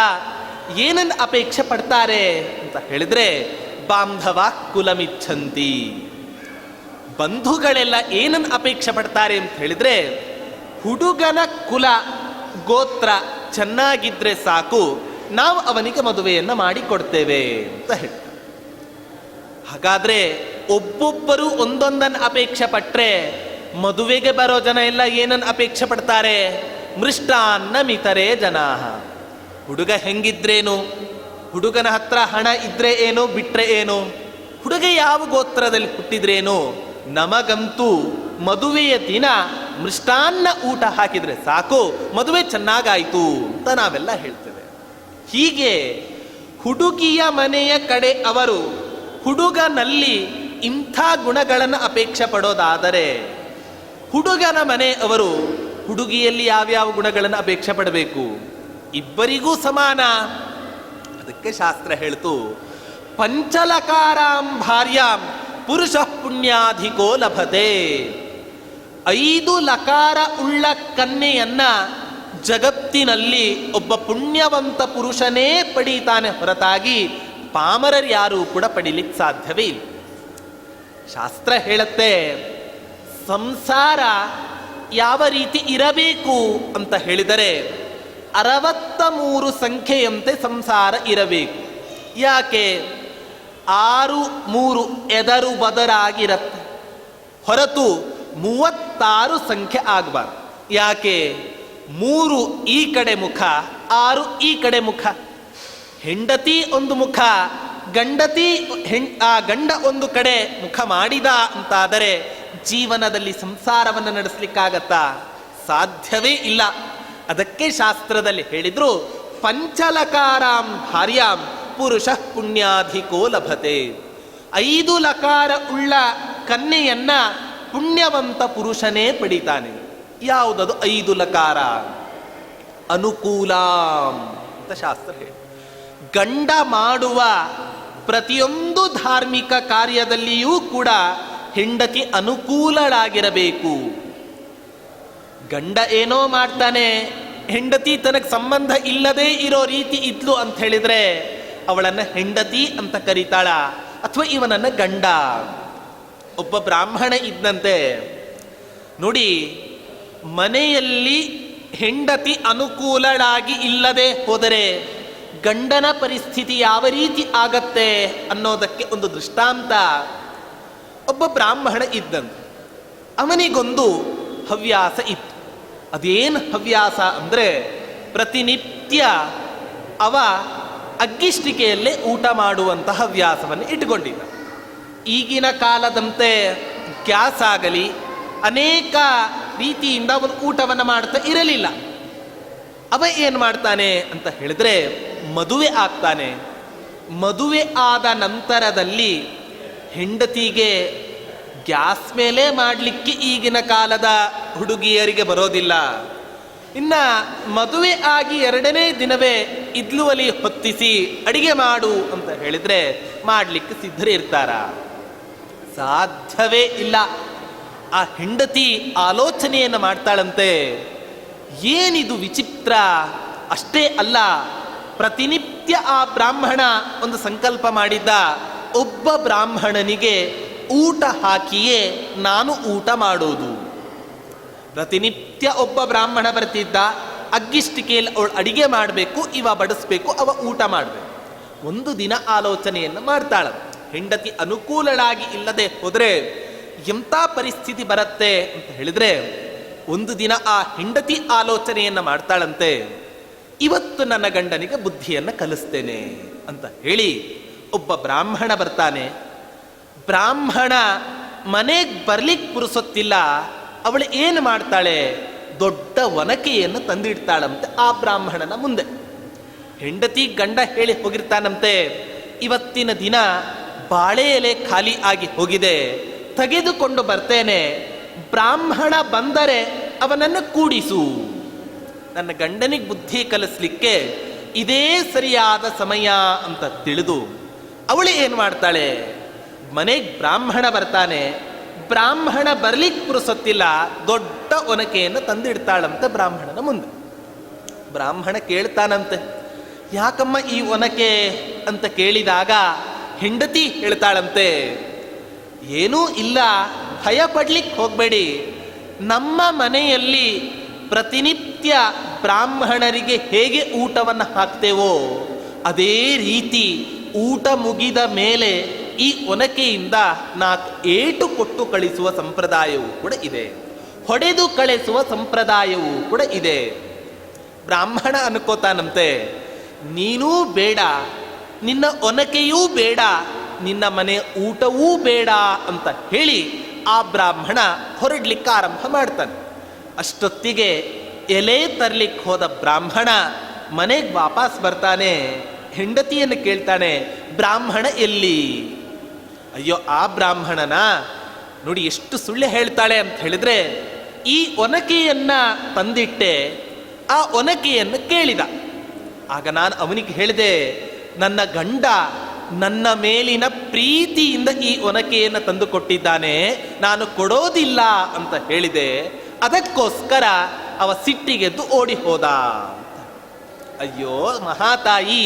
ಏನನ್ನು ಅಪೇಕ್ಷೆ ಪಡ್ತಾರೆ ಅಂತ ಹೇಳಿದ್ರೆ, ಬಾಂಧವ ಕುಲಮಿಚ್ಛಂತಿ. ಬಂಧುಗಳೆಲ್ಲ ಏನನ್ನು ಅಪೇಕ್ಷೆ ಪಡ್ತಾರೆ ಅಂತ ಹೇಳಿದ್ರೆ, ಹುಡುಗನ ಕುಲ ಗೋತ್ರ ಚೆನ್ನಾಗಿದ್ರೆ ಸಾಕು, ನಾವು ಅವನಿಗೆ ಮದುವೆಯನ್ನು ಮಾಡಿಕೊಡ್ತೇವೆ ಅಂತ ಹೇಳ್ತಾರೆ. ಹಾಗಾದ್ರೆ ಒಬ್ಬೊಬ್ಬರು ಒಂದೊಂದನ್ನು ಅಪೇಕ್ಷೆ ಪಟ್ಟರೆ ಮದುವೆಗೆ ಬರೋ ಜನ ಎಲ್ಲ ಏನನ್ನು ಅಪೇಕ್ಷೆ ಪಡ್ತಾರೆ, ಮೃಷ್ಟಾನ್ನ ಮಿತರೇ ಜನಾ. ಹುಡುಗ ಹೆಂಗಿದ್ರೇನು, ಹುಡುಗನ ಹತ್ರ ಹಣ ಇದ್ರೆ ಏನು ಬಿಟ್ರೆ ಏನು, ಹುಡುಗ ಯಾವ ಗೋತ್ರದಲ್ಲಿ ಹುಟ್ಟಿದ್ರೇನು, ನಮಗಂತೂ ಮದುವೆಯ ದಿನ ಮೃಷ್ಟಾನ್ನ ಊಟ ಹಾಕಿದರೆ ಸಾಕು, ಮದುವೆ ಚೆನ್ನಾಗಾಯಿತು ಅಂತ ನಾವೆಲ್ಲ ಹೇಳ್ತೇವೆ. ಹೀಗೆ ಹುಡುಗಿಯ ಮನೆಯ ಕಡೆ ಅವರು ಹುಡುಗನಲ್ಲಿ ಇಂಥ ಗುಣಗಳನ್ನು ಅಪೇಕ್ಷೆ ಪಡೋದಾದರೆ, ಹುಡುಗನ ಮನೆಯವರು ಹುಡುಗಿಯಲ್ಲಿ ಯಾವ್ಯಾವ ಗುಣಗಳನ್ನು ಅಪೇಕ್ಷೆ ಪಡಬೇಕು? ಇಬ್ಬರಿಗೂ ಸಮಾನ. ಅದಕ್ಕೆ ಶಾಸ್ತ್ರ ಹೇಳ್ತು, ಪಂಚಲಕಾರಾಂ ಭಾರ್ಯಾಂ ಪುರುಷ ಪುಣ್ಯಾಧಿಕೋ ಲಭತೆ. 5 ಲಕಾರ ಉಳ್ಳ ಕನ್ಯೆಯನ್ನ ಜಗತ್ತಿನಲ್ಲಿ ಒಬ್ಬ ಪುಣ್ಯವಂತ ಪುರುಷನೇ ಪಡೀತಾನೆ ಹೊರತಾಗಿ ಪಾಮರರು ಯಾರೂ ಕೂಡ ಪಡೀಲಿಕ್ಕೆ ಸಾಧ್ಯವೇ ಇಲ್ಲ. ಶಾಸ್ತ್ರ ಹೇಳುತ್ತೆ, ಸಂಸಾರ ಯಾವ ರೀತಿ ಇರಬೇಕು ಅಂತ ಹೇಳಿದರೆ 63 ಸಂಖ್ಯೆಯಂತೆ ಸಂಸಾರ ಇರಬೇಕು. ಯಾಕೆ? 6 3 ಎದರು ಬದರಾಗಿರತ್ತೆ, ಹೊರತು 36 ಸಂಖ್ಯೆ ಆಗಬಾರ್ದು. ಯಾಕೆ? 3 ಈ ಕಡೆ ಮುಖ, 6 ಈ ಕಡೆ ಮುಖ. ಹೆಂಡತಿ ಒಂದು ಮುಖ, ಗಂಡ ಒಂದು ಕಡೆ ಮುಖ ಮಾಡಿದ ಅಂತಾದರೆ ಜೀವನದಲ್ಲಿ ಸಂಸಾರವನ್ನು ನಡೆಸಲಿಕ್ಕಾಗತ್ತಾ? ಸಾಧ್ಯವೇ ಇಲ್ಲ. ಅದಕ್ಕೆ ಶಾಸ್ತ್ರದಲ್ಲಿ ಹೇಳಿದ್ರು, ಪಂಚಲಕಾರಾಂ ಭಾರ್ಯಾಂ ಪುರುಷ ಪುಣ್ಯಾಧಿಕೋ ಲಭತೆ. 5 ಲಕಾರ ಉಳ್ಳ ಕನ್ಯೆಯನ್ನ ಪುಣ್ಯವಂತ ಪುರುಷನೇ ಪಡಿತಾನೆ. ಯಾವುದದು 5 ಲಕಾರ? ಅನುಕೂಲಾಂ ಅಂತ ಶಾಸ್ತ್ರ ಹೇಳಿ. ಗಂಡ ಮಾಡುವ ಪ್ರತಿಯೊಂದು ಧಾರ್ಮಿಕ ಕಾರ್ಯದಲ್ಲಿಯೂ ಕೂಡ ಹೆಂಡತಿ ಅನುಕೂಲಳಾಗಿರಬೇಕು. ಗಂಡ ಏನೋ ಮಾಡ್ತಾನೆ, ಹೆಂಡತಿ ತನಗೆ ಸಂಬಂಧ ಇಲ್ಲದೇ ಇರೋ ರೀತಿ ಇದ್ಲು ಅಂತ ಹೇಳಿದ್ರೆ ಅವಳನ್ನ ಹೆಂಡತಿ ಅಂತ ಕರೀತಾಳ, ಅಥವಾ ಇವನನ್ನ ಗಂಡ? ಒಬ್ಬ ಬ್ರಾಹ್ಮಣ ಇದ್ದಂತೆ ನೋಡಿ, ಮನೆಯಲ್ಲಿ ಹೆಂಡತಿ ಅನುಕೂಲಳಾಗಿ ಇಲ್ಲದೆ ಹೋದರೆ ಗಂಡನ ಪರಿಸ್ಥಿತಿ ಯಾವ ರೀತಿ ಆಗತ್ತೆ ಅನ್ನೋದಕ್ಕೆ ಒಂದು ದೃಷ್ಟಾಂತ. ಒಬ್ಬ ಬ್ರಾಹ್ಮಣ ಇದ್ದಂತೆ, ಅವನಿಗೊಂದು ಹವ್ಯಾಸ ಇತ್ತು. ಅದೇನು ಹವ್ಯಾಸ ಅಂದರೆ, ಪ್ರತಿನಿತ್ಯ ಅವ ಅಗ್ಗಿಷ್ಟಿಕೆಯಲ್ಲೇ ಊಟ ಮಾಡುವಂತಹ ಹವ್ಯಾಸವನ್ನು ಇಟ್ಟುಕೊಂಡಿದ್ದ. ಈಗಿನ ಕಾಲದಂತೆ ಗ್ಯಾಸ್ ಆಗಲಿ ಅನೇಕ ರೀತಿಯಿಂದ ಅವನು ಊಟವನ್ನು ಮಾಡ್ತಾ ಇರಲಿಲ್ಲ. ಅವ ಏನು ಮಾಡ್ತಾನೆ ಅಂತ ಹೇಳಿದ್ರೆ, ಮದುವೆ ಆಗ್ತಾನೆ. ಮದುವೆ ಆದ ನಂತರದಲ್ಲಿ ಹೆಂಡತಿಗೆ ಗ್ಯಾಸ್ ಮೇಲೆ ಮಾಡಲಿಕ್ಕೆ ಈಗಿನ ಕಾಲದ ಹುಡುಗಿಯರಿಗೆ ಬರೋದಿಲ್ಲ. ಇನ್ನ ಮದುವೆ ಆಗಿ 2ನೇ ದಿನವೇ ಇದ್ಲುವಲಿ ಹೊತ್ತಿಸಿ ಅಡಿಗೆ ಮಾಡು ಅಂತ ಹೇಳಿದ್ರೆ ಮಾಡಲಿಕ್ಕೆ ಸಿದ್ಧರೇ ಇರ್ತಾರ? ಸಾಧ್ಯವೇ ಇಲ್ಲ. ಆ ಹೆಂಡತಿ ಆಲೋಚನೆಯನ್ನು ಮಾಡ್ತಾಳಂತೆ, ಏನಿದು ವಿಚಿತ್ರ. ಅಷ್ಟೇ ಅಲ್ಲ, ಪ್ರತಿನಿತ್ಯ ಆ ಬ್ರಾಹ್ಮಣ ಒಂದು ಸಂಕಲ್ಪ ಮಾಡಿದ್ದ, ಒಬ್ಬ ಬ್ರಾಹ್ಮಣನಿಗೆ ಊಟ ಹಾಕಿಯೇ ನಾನು ಊಟ ಮಾಡೋದು. ಪ್ರತಿನಿತ್ಯ ಒಬ್ಬ ಬ್ರಾಹ್ಮಣ ಬರ್ತಿದ್ದ, ಅಗ್ಗಿಷ್ಟಿಕೆಯಲ್ಲಿ ಅವಳು ಅಡಿಗೆ ಮಾಡಬೇಕು, ಇವ ಬಡಿಸ್ಬೇಕು, ಅವ ಊಟ ಮಾಡಬೇಕು. ಒಂದು ದಿನ ಆಲೋಚನೆಯನ್ನು ಮಾಡ್ತಾಳ, ಹೆಂಡತಿ ಅನುಕೂಲಳಾಗಿ ಇಲ್ಲದೆ ಹೋದರೆ ಎಂಥ ಪರಿಸ್ಥಿತಿ ಬರುತ್ತೆ ಅಂತ ಹೇಳಿದ್ರೆ, ಒಂದು ದಿನ ಆ ಹೆಂಡತಿ ಆಲೋಚನೆಯನ್ನು ಮಾಡ್ತಾಳಂತೆ, ಇವತ್ತು ನನ್ನ ಗಂಡನಿಗೆ ಬುದ್ಧಿಯನ್ನು ಕಲಿಸ್ತೇನೆ ಅಂತ ಹೇಳಿ ಒಬ್ಬ ಬ್ರಾಹ್ಮಣ ಬರ್ತಾನೆ. ಬ್ರಾಹ್ಮಣ ಮನೆಗೆ ಬರ್ಲಿಕ್ಕೆ ಪುರುಸೊತ್ತಿಲ್ಲ. ಅವಳು ಏನು ಮಾಡ್ತಾಳೆ, ದೊಡ್ಡ ಒನಕೆಯನ್ನು ತಂದಿಡ್ತಾಳಂತೆ ಆ ಬ್ರಾಹ್ಮಣನ ಮುಂದೆ. ಹೆಂಡತಿ ಗಂಡ ಹೇಳಿ ಹೋಗಿರ್ತಾನಂತೆ, ಇವತ್ತಿನ ದಿನ ಬಾಳೆ ಎಲೆ ಖಾಲಿ ಆಗಿ ಹೋಗಿದೆ, ತೆಗೆದುಕೊಂಡು ಬರ್ತೇನೆ, ಬ್ರಾಹ್ಮಣ ಬಂದರೆ ಅವನನ್ನು ಕೂಡಿಸು. ನನ್ನ ಗಂಡನಿಗೆ ಬುದ್ಧಿ ಕಲಿಸ್ಲಿಕ್ಕೆ ಇದೇ ಸರಿಯಾದ ಸಮಯ ಅಂತ ತಿಳಿದು ಅವಳು ಏನು ಮಾಡ್ತಾಳೆ, ಮನೆಗೆ ಬ್ರಾಹ್ಮಣ ಬರ್ತಾನೆ, ಬ್ರಾಹ್ಮಣ ಬರ್ಲಿಕ್ಕೆ ಪುರುಸೊತ್ತಿಲ್ಲ, ದೊಡ್ಡ ಒನಕೆಯನ್ನು ತಂದಿಡ್ತಾಳಂತೆ ಬ್ರಾಹ್ಮಣನ ಮುಂದೆ. ಬ್ರಾಹ್ಮಣ ಕೇಳ್ತಾನಂತೆ, ಯಾಕಮ್ಮ ಈ ಒನಕೆ ಅಂತ ಕೇಳಿದಾಗ ಹೆಂಡತಿ ಹೇಳ್ತಾಳಂತೆ, ಏನೂ ಇಲ್ಲ, ಭಯ ಪಡ್ಲಿಕ್ಕೆ ಹೋಗಬೇಡಿ, ನಮ್ಮ ಮನೆಯಲ್ಲಿ ಪ್ರತಿನಿತ್ಯ ಬ್ರಾಹ್ಮಣರಿಗೆ ಹೇಗೆ ಊಟವನ್ನು ಹಾಕ್ತೇವೋ ಅದೇ ರೀತಿ ಊಟ ಮುಗಿದ ಮೇಲೆ ಈ ಒನಕೆಯಿಂದ 4 ಏಟು ಕೊಟ್ಟು ಕಳಿಸುವ ಸಂಪ್ರದಾಯವೂ ಕೂಡ ಇದೆ, ಹೊಡೆದು ಕಳಿಸುವ ಸಂಪ್ರದಾಯವೂ ಕೂಡ ಇದೆ. ಬ್ರಾಹ್ಮಣ ಅನ್ಕೋತಾನಂತೆ, ನೀನೂ ಬೇಡ, ನಿನ್ನ ಒನಕೆಯೂ ಬೇಡ, ನಿನ್ನ ಮನೆ ಊಟವೂ ಬೇಡ ಅಂತ ಹೇಳಿ ಆ ಬ್ರಾಹ್ಮಣ ಹೊರಡ್ಲಿಕ್ಕೆ ಆರಂಭ ಮಾಡ್ತಾನೆ. ಅಷ್ಟೊತ್ತಿಗೆ ಎಲೆ ತರ್ಲಿಕ್ಕೆ ಹೋದ ಬ್ರಾಹ್ಮಣ ಮನೆಗೆ ವಾಪಸ್ ಬರ್ತಾನೆ. ಹೆಂಡತಿಯನ್ನು ಕೇಳ್ತಾನೆ, ಬ್ರಾಹ್ಮಣ ಎಲ್ಲಿ? ಅಯ್ಯೋ, ಆ ಬ್ರಾಹ್ಮಣನ ನೋಡಿ ಎಷ್ಟು ಸುಳ್ಳು ಹೇಳ್ತಾಳೆ ಅಂತ ಹೇಳಿದ್ರೆ, ಈ ಒನಕೆಯನ್ನ ತಂದಿಟ್ಟೆ, ಆ ಒನಕೆಯನ್ನು ಕೇಳಿದ. ಆಗ ನಾನು ಅವನಿಗೆ ಹೇಳಿದೆ, ನನ್ನ ಗಂಡ ನನ್ನ ಮೇಲಿನ ಪ್ರೀತಿಯಿಂದ ಈ ಒನಕೆಯನ್ನು ತಂದು ಕೊಟ್ಟಿದ್ದಾನೆ, ನಾನು ಕೊಡೋದಿಲ್ಲ ಅಂತ ಹೇಳಿದೆ. ಅದಕ್ಕೋಸ್ಕರ ಅವ ಸಿಟ್ಟಿಗೆದ್ದು ಓಡಿ ಹೋದ. ಅಯ್ಯೋ ಮಹಾತಾಯಿ,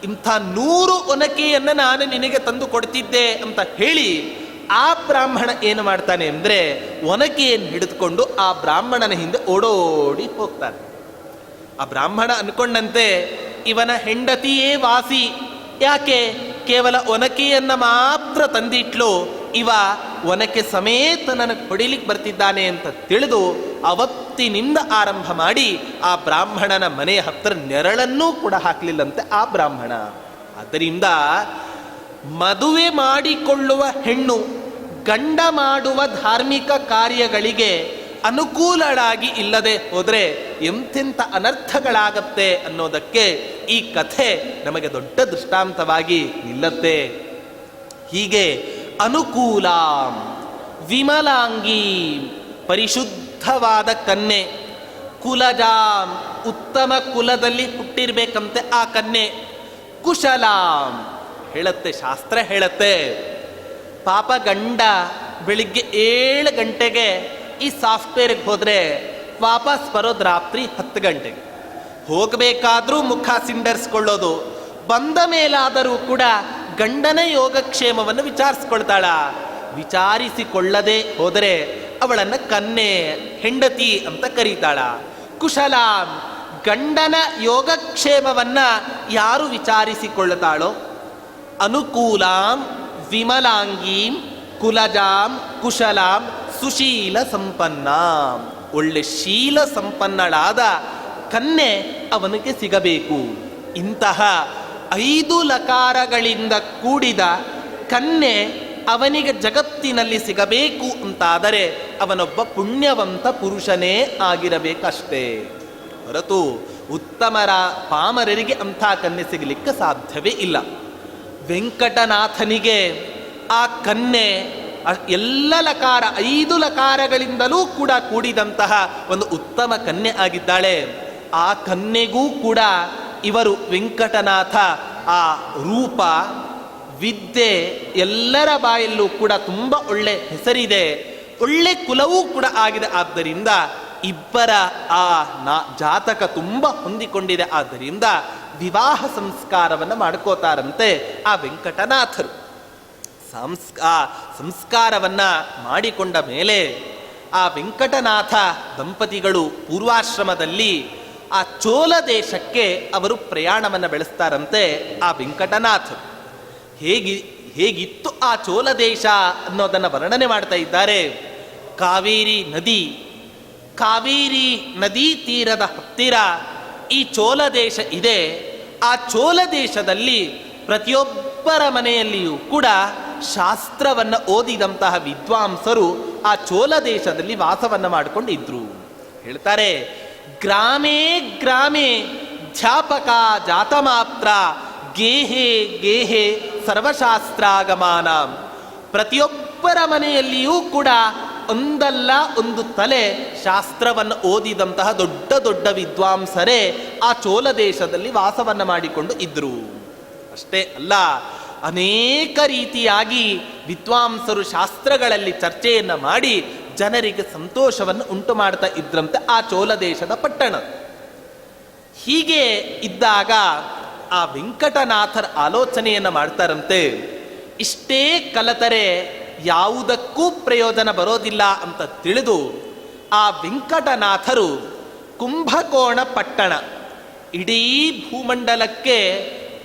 ಇಂಥ 100 ಒನಕೆಯನ್ನು ನಾನು ನಿನಗೆ ತಂದು ಕೊಡ್ತಿದ್ದೆ ಅಂತ ಹೇಳಿ ಆ ಬ್ರಾಹ್ಮಣ ಏನು ಮಾಡ್ತಾನೆ ಅಂದ್ರೆ, ಒನಕೆಯನ್ನು ಹಿಡಿದುಕೊಂಡು ಆ ಬ್ರಾಹ್ಮಣನ ಹಿಂದೆ ಓಡೋಡಿ ಹೋಗ್ತಾನೆ. ಆ ಬ್ರಾಹ್ಮಣ ಅನ್ಕೊಂಡಂತೆ ಇವನ ಹೆಂಡತಿಯೇ ವಾಸಿ, ಯಾಕೆ ಕೇವಲ ಒನಕೆಯನ್ನ ಮಾತ್ರ ತಂದಿಟ್ಲು, ಇವ ಒನಕೆ ಸಮೇತ ನನಗೆ ಹೊಡಿಲಿಕ್ಕೆ ಬರ್ತಿದ್ದಾನೆ ಅಂತ ತಿಳಿದು ಅವತ್ತಿನಿಂದ ಆರಂಭ ಮಾಡಿ ಆ ಬ್ರಾಹ್ಮಣನ ಮನೆಯ ಹತ್ತಿರ ನೆರಳನ್ನೂ ಕೂಡ ಹಾಕಲಿಲ್ಲಂತೆ ಆ ಬ್ರಾಹ್ಮಣ. ಆದ್ದರಿಂದ ಮದುವೆ ಮಾಡಿಕೊಳ್ಳುವ ಹೆಣ್ಣು ಗಂಡ ಮಾಡುವ ಧಾರ್ಮಿಕ ಕಾರ್ಯಗಳಿಗೆ ಅನುಕೂಲಳಾಗಿ ಇಲ್ಲದೆ ಹೋದರೆ ಎಂತೆಂಥ ಅನರ್ಥಗಳಾಗತ್ತೆ ಅನ್ನೋದಕ್ಕೆ ಈ ಕಥೆ ನಮಗೆ ದೊಡ್ಡ ದೃಷ್ಟಾಂತವಾಗಿ ನಿಲ್ಲತ್ತೆ. ಹೀಗೆ ಅನುಕೂಲ, ವಿಮಲಾಂಗಿ ಪರಿಶುದ್ಧವಾದ ಕನ್ಯೆ, ಕುಲಜಾಂ ಉತ್ತಮ ಕುಲದಲ್ಲಿ ಹುಟ್ಟಿರ್ಬೇಕಂತೆ ಆ ಕನ್ಯೆ, ಕುಶಲಾಂ ಹೇಳತ್ತೆ ಶಾಸ್ತ್ರ ಹೇಳತ್ತೆ. ಪಾಪ ಗಂಡ ಬೆಳಿಗ್ಗೆ 7 ಗಂಟೆಗೆ ಈ ಸಾಫ್ಟ್ವೇರ್ಗೆ ಹೋದರೆ ವಾಪಸ್ ಬರೋದು ರಾತ್ರಿ 10 ಗಂಟೆಗೆ. ಹೋಗಬೇಕಾದ್ರೂ ಮುಖ ಸಿಂಡರ್ಸ್ಕೊಳ್ಳೋದು, ಬಂದ ಮೇಲಾದರೂ ಕೂಡ ಗಂಡನ ಯೋಗಕ್ಷೇಮವನ್ನು ವಿಚಾರಿಸ್ಕೊಳ್ತಾಳ. ವಿಚಾರಿಸಿಕೊಳ್ಳದೆ ಹೋದರೆ ಅವಳನ್ನು ಕನ್ಯೆ, ಹೆಂಡತಿ ಅಂತ ಕರೀತಾಳ. ಕುಶಲಾಂ ಗಂಡನ ಯೋಗಕ್ಷೇಮವನ್ನ ಯಾರು ವಿಚಾರಿಸಿಕೊಳ್ಳುತ್ತಾಳೋ, ಅನುಕೂಲಾಂ ವಿಮಲಾಂಗೀಂ ಕುಲಜಾಂ ಕುಶಲಾಂ ಸುಶೀಲ ಸಂಪನ್ನ, ಒಳ್ಳೆ ಶೀಲ ಸಂಪನ್ನಳಾದ ಕನ್ಯೆ ಅವನಿಗೆ ಸಿಗಬೇಕು. ಇಂತಹ 5 ಲಕಾರಗಳಿಂದ ಕೂಡಿದ ಕನ್ಯೆ ಅವನಿಗೆ ಜಗತ್ತಿನಲ್ಲಿ ಸಿಗಬೇಕು ಅಂತಾದರೆ ಅವನೊಬ್ಬ ಪುಣ್ಯವಂತ ಪುರುಷನೇ ಆಗಿರಬೇಕಷ್ಟೇ ಹೊರತು ಉತ್ತಮರ ಪಾಮರರಿಗೆ ಅಂಥ ಕನ್ಯೆ ಸಿಗಲಿಕ್ಕೆ ಸಾಧ್ಯವೇ ಇಲ್ಲ. ವೆಂಕಟನಾಥನಿಗೆ ಆ ಕನ್ಯೆ ಎಲ್ಲ ಲಕಾರ 5 ಲಕಾರಗಳಿಂದಲೂ ಕೂಡ ಕೂಡಿದಂತಹ ಒಂದು ಉತ್ತಮ ಕನ್ಯೆ ಆಗಿದ್ದಾಳೆ. ಆ ಕನ್ಯೆಗೂ ಕೂಡ ಇವರು ವೆಂಕಟನಾಥ ಆ ರೂಪ ವಿದ್ಯೆ ಎಲ್ಲರ ಬಾಯಲ್ಲೂ ಕೂಡ ತುಂಬ ಒಳ್ಳೆ ಹೆಸರಿದೆ, ಒಳ್ಳೆ ಕುಲವೂ ಕೂಡ ಆಗಿದೆ. ಆದ್ದರಿಂದ ಇಬ್ಬರ ಆ ಜಾತಕ ತುಂಬ ಹೊಂದಿಕೊಂಡಿದೆ. ಆದ್ದರಿಂದ ವಿವಾಹ ಸಂಸ್ಕಾರವನ್ನು ಮಾಡ್ಕೋತಾರಂತೆ ಆ ವೆಂಕಟನಾಥರು. ಸಂಸ್ಕಾರವನ್ನ ಮಾಡಿಕೊಂಡ ಮೇಲೆ ಆ ವೆಂಕಟನಾಥ ದಂಪತಿಗಳು ಪೂರ್ವಾಶ್ರಮದಲ್ಲಿ ಆ ಚೋಳ ದೇಶಕ್ಕೆ ಅವರು ಪ್ರಯಾಣವನ್ನು ಬೆಳೆಸ್ತಾರಂತೆ. ಆ ವೆಂಕಟನಾಥರು ಹೇಗಿತ್ತು ಆ ಚೋಳ ದೇಶ ಅನ್ನೋದನ್ನು ವರ್ಣನೆ ಮಾಡ್ತಾ ಇದ್ದಾರೆ. ಕಾವೇರಿ ನದಿ ತೀರದ ಹತ್ತಿರ ಈ ಚೋಳ ದೇಶ ಇದೆ. ಆ ಚೋಳ ದೇಶದಲ್ಲಿ ಪ್ರತಿಯೊಬ್ಬರ ಮನೆಯಲ್ಲಿಯೂ ಕೂಡ ಶಾಸ್ತ್ರವನ್ನು ಓದಿದಂತಹ ವಿದ್ವಾಂಸರು ಆ ಚೋಳ ದೇಶದಲ್ಲಿ ವಾಸವನ್ನು ಮಾಡಿಕೊಂಡಿದ್ರು. ಹೇಳ್ತಾರೆ, ಗ್ರಾಮೇ ಗ್ರಾಮೇ ಧ್ಯಾಪಕ ಜಾತಮಾತ್ರ ಗೇಹೆ ಸರ್ವಶಾಸ್ತ್ರಾಗಮಾನ. ಪ್ರತಿಯೊಬ್ಬರ ಮನೆಯಲ್ಲಿಯೂ ಕೂಡ ಒಂದಲ್ಲ ಒಂದು ತಲೆ ಶಾಸ್ತ್ರವನ್ನು ಓದಿದಂತಹ ದೊಡ್ಡ ದೊಡ್ಡ ವಿದ್ವಾಂಸರೇ ಆ ಚೋಳ ದೇಶದಲ್ಲಿ ವಾಸವನ್ನು ಮಾಡಿಕೊಂಡು ಇದ್ರು. ಅಷ್ಟೇ ಅಲ್ಲ, ಅನೇಕ ರೀತಿಯಾಗಿ ವಿದ್ವಾಂಸರು ಶಾಸ್ತ್ರಗಳಲ್ಲಿ ಚರ್ಚೆಯನ್ನು ಮಾಡಿ ಜನರಿಗೆ ಸಂತೋಷವನ್ನು ಉಂಟು ಮಾಡ್ತಾ ಇದ್ರಂತೆ ಆ ಚೋಳ ದೇಶದ ಪಟ್ಟಣ. ಹೀಗೆ ಇದ್ದಾಗ ಆ ವೆಂಕಟನಾಥರ ಆಲೋಚನೆಯನ್ನು ಮಾಡ್ತಾರಂತೆ, ಇಷ್ಟೇ ಕಲತರೆ ಯಾವುದಕ್ಕೂ ಪ್ರಯೋಜನ ಬರೋದಿಲ್ಲ ಅಂತ ತಿಳಿದು ಆ ವೆಂಕಟನಾಥರು ಕುಂಭಕೋಣ ಪಟ್ಟಣ, ಇಡೀ ಭೂಮಂಡಲಕ್ಕೆ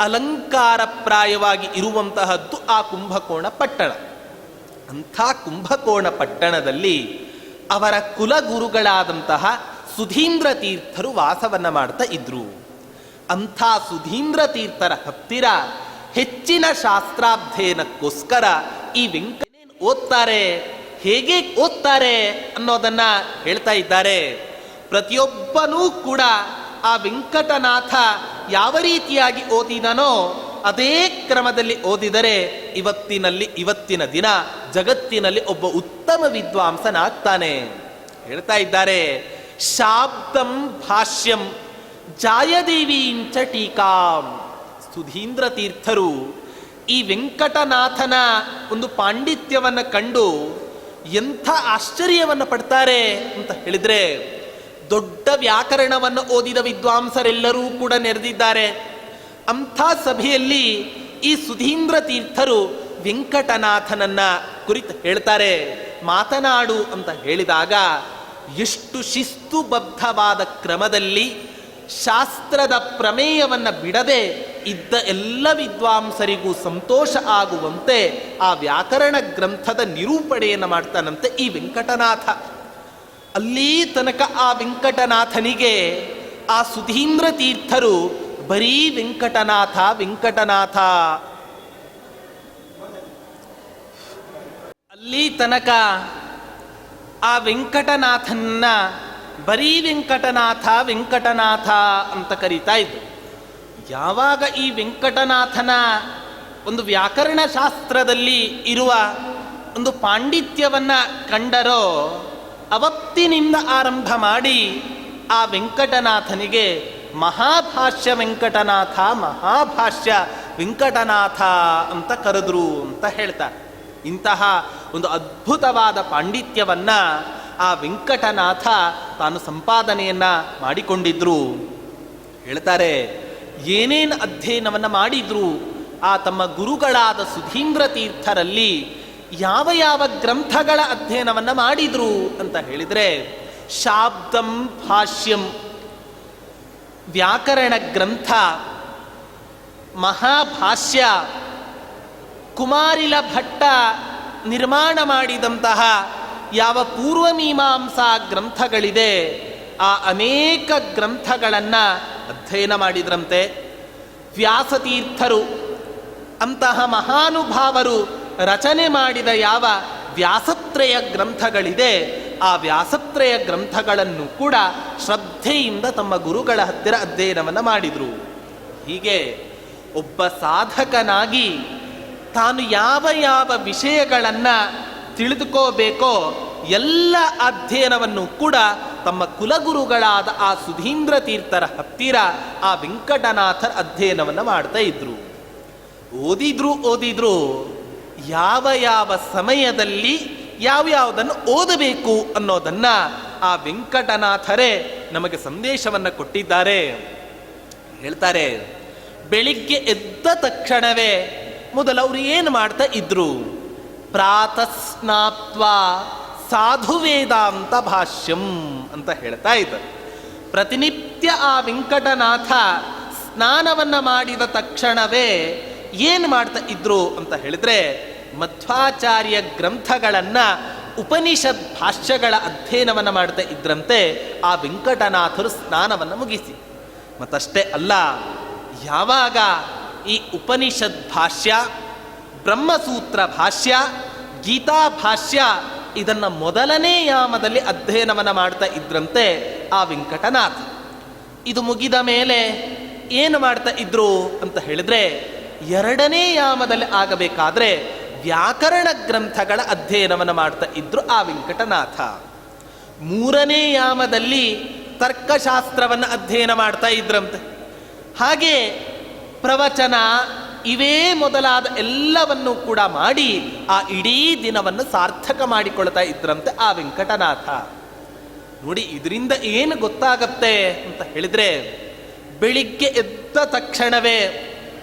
ಅಲಂಕಾರಪ್ರಾಯವಾಗಿ ಇರುವಂತಹದ್ದು ಆ ಕುಂಭಕೋಣ ಪಟ್ಟಣ. ಅಂಥ ಕುಂಭಕೋಣ ಪಟ್ಟಣದಲ್ಲಿ ಅವರ ಕುಲಗುರುಗಳಾದಂತಹ ಸುಧೀಂದ್ರ ತೀರ್ಥರು ವಾಸವನ್ನು ಮಾಡ್ತಾ ಇದ್ರು. ಅಂಥ ಸುಧೀಂದ್ರ ತೀರ್ಥರ ಹತ್ತಿರ ಹೆಚ್ಚಿನ ಶಾಸ್ತ್ರಾಧ್ಯಯನಕ್ಕೋಸ್ಕರ ಈ ವೆಂಕಟೇನ್ ಓದ್ತಾರೆ. ಹೇಗೆ ಓದ್ತಾರೆ ಅನ್ನೋದನ್ನ ಹೇಳ್ತಾ ಇದ್ದಾರೆ. ಪ್ರತಿಯೊಬ್ಬನೂ ಕೂಡ ಆ ವೆಂಕಟನಾಥ ಯಾವ ರೀತಿಯಾಗಿ ಓದಿದನೋ ಅದೇ ಕ್ರಮದಲ್ಲಿ ಓದಿದರೆ ಇವತ್ತಿನ ದಿನ ಜಗತ್ತಿನಲ್ಲಿ ಒಬ್ಬ ಉತ್ತಮ ವಿದ್ವಾಂಸನಾಗ್ತಾನೆ. ಹೇಳ್ತಾ ಇದ್ದಾರೆ, ಶಾಬ್ದಂ ಭಾಷ್ಯಂ ಜಾಯದೇವೀಂಚ ಟೀಕಾಂ. ಸುಧೀಂದ್ರ ತೀರ್ಥರು ಈ ವೆಂಕಟನಾಥನ ಒಂದು ಪಾಂಡಿತ್ಯವನ್ನು ಕಂಡು ಎಂಥ ಆಶ್ಚರ್ಯವನ್ನು ಪಡ್ತಾರೆ ಅಂತ ಹೇಳಿದ್ರೆ, ದೊಡ್ಡ ವ್ಯಾಕರಣವನ್ನು ಓದಿದ ವಿದ್ವಾಂಸರೆಲ್ಲರೂ ಕೂಡ ನೆರೆದಿದ್ದಾರೆ. ಅಂಥ ಸಭೆಯಲ್ಲಿ ಈ ಸುಧೀಂದ್ರ ತೀರ್ಥರು ವೆಂಕಟನಾಥನನ್ನ ಕುರಿತು ಹೇಳ್ತಾರೆ. ಮಾತನಾಡು ಅಂತ ಹೇಳಿದಾಗ ಎಷ್ಟು ಶಿಸ್ತುಬದ್ಧವಾದ ಕ್ರಮದಲ್ಲಿ ಶಾಸ್ತ್ರದ ಪ್ರಮೇಯವನ್ನು ಬಿಡದೆ ಇದ್ದ ಎಲ್ಲ ವಿದ್ವಾಂಸರಿಗೂ ಸಂತೋಷ ಆಗುವಂತೆ ಆ ವ್ಯಾಕರಣ ಗ್ರಂಥದ ನಿರೂಪಣೆಯನ್ನು ಮಾಡ್ತಾನಂತೆ ಈ ವೆಂಕಟನಾಥ. ಅಲ್ಲಿ ತನಕ ಆ ವೆಂಕಟನಾಥನಿಗೆ ಆ ಸುಧೀಂದ್ರ ತೀರ್ಥರು ಬರೀ ವೆಂಕಟನಾಥ ವೆಂಕಟನಾಥ, ಅಲ್ಲಿ ತನಕ ಆ ವೆಂಕಟನಾಥನ್ನ ಬರೀ ವೆಂಕಟನಾಥ ವೆಂಕಟನಾಥ ಅಂತ ಕರೀತಾ ಇದ್ರು. ಯಾವಾಗ ಈ ವೆಂಕಟನಾಥನ ಒಂದು ವ್ಯಾಕರಣ ಶಾಸ್ತ್ರದಲ್ಲಿ ಇರುವ ಒಂದು ಪಾಂಡಿತ್ಯವನ್ನ ಕಂಡರೋ ಅವತ್ತಿನಿಂದ ಆರಂಭ ಮಾಡಿ ಆ ವೆಂಕಟನಾಥನಿಗೆ ಮಹಾಭಾಷ್ಯ ವೆಂಕಟನಾಥ ಮಹಾಭಾಷ್ಯ ವೆಂಕಟನಾಥ ಅಂತ ಕರೆದ್ರು ಅಂತ ಹೇಳ್ತಾರೆ. ಇಂತಹ ಒಂದು ಅದ್ಭುತವಾದ ಪಾಂಡಿತ್ಯವನ್ನ ಆ ವೆಂಕಟನಾಥ ತಾನು ಸಂಪಾದನೆಯನ್ನ ಮಾಡಿಕೊಂಡಿದ್ರು. ಹೇಳ್ತಾರೆ, ಏನೇನು ಅಧ್ಯಯನವನ್ನ ಮಾಡಿದ್ರು ಆ ತಮ್ಮ ಗುರುಗಳಾದ ಸುಧೀಂದ್ರ ತೀರ್ಥರಲ್ಲಿ ಯಾವ ಯಾವ ಗ್ರಂಥಗಳ ಅಧ್ಯಯನವನ್ನ ಮಾಡಿದ್ರು ಅಂತ ಹೇಳಿದ್ರೆ, ಶಾಬ್ದಂ ಭಾಷ್ಯಂ ವ್ಯಾಕರಣ ಗ್ರಂಥ, ಮಹಾಭಾಷ್ಯ, ಕುಮಾರಿಲ ಭಟ್ಟ ನಿರ್ಮಾಣ ಮಾಡಿದಂತಹ ಯಾವ ಪೂರ್ವಮೀಮಾಂಸಾ ಗ್ರಂಥಗಳಿದೆ ಆ ಅನೇಕ ಗ್ರಂಥಗಳನ್ನು ಅಧ್ಯಯನ ಮಾಡಿದ್ರಂತೆ. ವ್ಯಾಸತೀರ್ಥರು ಅಂತಹ ಮಹಾನುಭಾವರು ರಚನೆ ಮಾಡಿದ ಯಾವ ವ್ಯಾಸತ್ರಯ ಗ್ರಂಥಗಳಿದೆ ಆ ವ್ಯಾಸತ್ರಯ ಗ್ರಂಥಗಳನ್ನು ಕೂಡ ಶ್ರದ್ಧೆಯಿಂದ ತಮ್ಮ ಗುರುಗಳ ಹತ್ತಿರ ಅಧ್ಯಯನವನ್ನು ಮಾಡಿದರು. ಹೀಗೆ ಒಬ್ಬ ಸಾಧಕನಾಗಿ ತಾನು ಯಾವ ಯಾವ ವಿಷಯಗಳನ್ನು ತಿಳಿದುಕೋಬೇಕೋ ಎಲ್ಲ ಅಧ್ಯಯನವನ್ನು ಕೂಡ ತಮ್ಮ ಕುಲಗುರುಗಳಾದ ಆ ಸುಧೀಂದ್ರ ತೀರ್ಥರ ಹತ್ತಿರ ಆ ವೆಂಕಟನಾಥರ ಅಧ್ಯಯನವನ್ನು ಮಾಡ್ತಾ ಇದ್ರು. ಓದಿದ್ರು ಯಾವ ಯಾವ ಸಮಯದಲ್ಲಿ ಯಾವ್ಯಾವುದನ್ನು ಓದಬೇಕು ಅನ್ನೋದನ್ನ ಆ ವೆಂಕಟನಾಥರೇ ನಮಗೆ ಸಂದೇಶವನ್ನು ಕೊಟ್ಟಿದ್ದಾರೆ. ಹೇಳ್ತಾರೆ, ಬೆಳಿಗ್ಗೆ ಎದ್ದ ತಕ್ಷಣವೇ ಮೊದಲು ಅವರು ಏನು ಮಾಡ್ತಾ ಇದ್ರು, ಪ್ರಾತಸ್ನಾತ್ವಾ ಸಾಧು ವೇದಾಂತ ಭಾಷ್ಯಂ ಅಂತ ಹೇಳ್ತಾ ಇದ್ದಾರೆ. ಪ್ರತಿನಿತ್ಯ ಆ ವೆಂಕಟನಾಥ ಸ್ನಾನವನ್ನ ಮಾಡಿದ ತಕ್ಷಣವೇ ಏನು ಮಾಡ್ತಾ ಇದ್ರು ಅಂತ ಹೇಳಿದ್ರೆ, ಮಧ್ವಾಚಾರ್ಯ ಗ್ರಂಥಗಳನ್ನ ಉಪನಿಷತ್ ಭಾಷ್ಯಗಳ ಅಧ್ಯಯನವನ್ನು ಮಾಡ್ತಾ ಇದ್ರಂತೆ ಆ ವೆಂಕಟನಾಥರು ಸ್ನಾನವನ್ನು ಮುಗಿಸಿ. ಮತ್ತಷ್ಟೇ ಅಲ್ಲ, ಯಾವಾಗ ಈ ಉಪನಿಷತ್ ಭಾಷ್ಯ, ಬ್ರಹ್ಮಸೂತ್ರ ಭಾಷ್ಯ, ಗೀತಾ ಭಾಷ್ಯ ಇದನ್ನು ಮೊದಲನೇ ಯಾಮದಲ್ಲಿ ಅಧ್ಯಯನವನ್ನು ಮಾಡ್ತಾ ಇದ್ರಂತೆ ಆ ವೆಂಕಟನಾಥ. ಇದು ಮುಗಿದ ಮೇಲೆ ಏನು ಮಾಡ್ತಾ ಇದ್ರು ಅಂತ ಹೇಳಿದ್ರೆ, ಎರಡನೇ ಯಾಮದಲ್ಲಿ ಆಗಬೇಕಾದ್ರೆ ವ್ಯಾಕರಣ ಗ್ರಂಥಗಳ ಅಧ್ಯಯನವನ್ನು ಮಾಡ್ತಾ ಇದ್ರು ಆ ವೆಂಕಟನಾಥ. ಮೂರನೇ ಯಾಮದಲ್ಲಿ ತರ್ಕಶಾಸ್ತ್ರವನ್ನು ಅಧ್ಯಯನ ಮಾಡ್ತಾ ಇದ್ರಂತೆ. ಹಾಗೆ ಪ್ರವಚನ ಇವೇ ಮೊದಲಾದ ಎಲ್ಲವನ್ನೂ ಕೂಡ ಮಾಡಿ ಆ ಇಡೀ ದಿನವನ್ನು ಸಾರ್ಥಕ ಮಾಡಿಕೊಳ್ತಾ ಇದ್ರಂತೆ ಆ ವೆಂಕಟನಾಥ. ನೋಡಿ, ಇದರಿಂದ ಏನು ಗೊತ್ತಾಗತ್ತೆ ಅಂತ ಹೇಳಿದ್ರೆ, ಬೆಳಿಗ್ಗೆ ಎದ್ದ ತಕ್ಷಣವೇ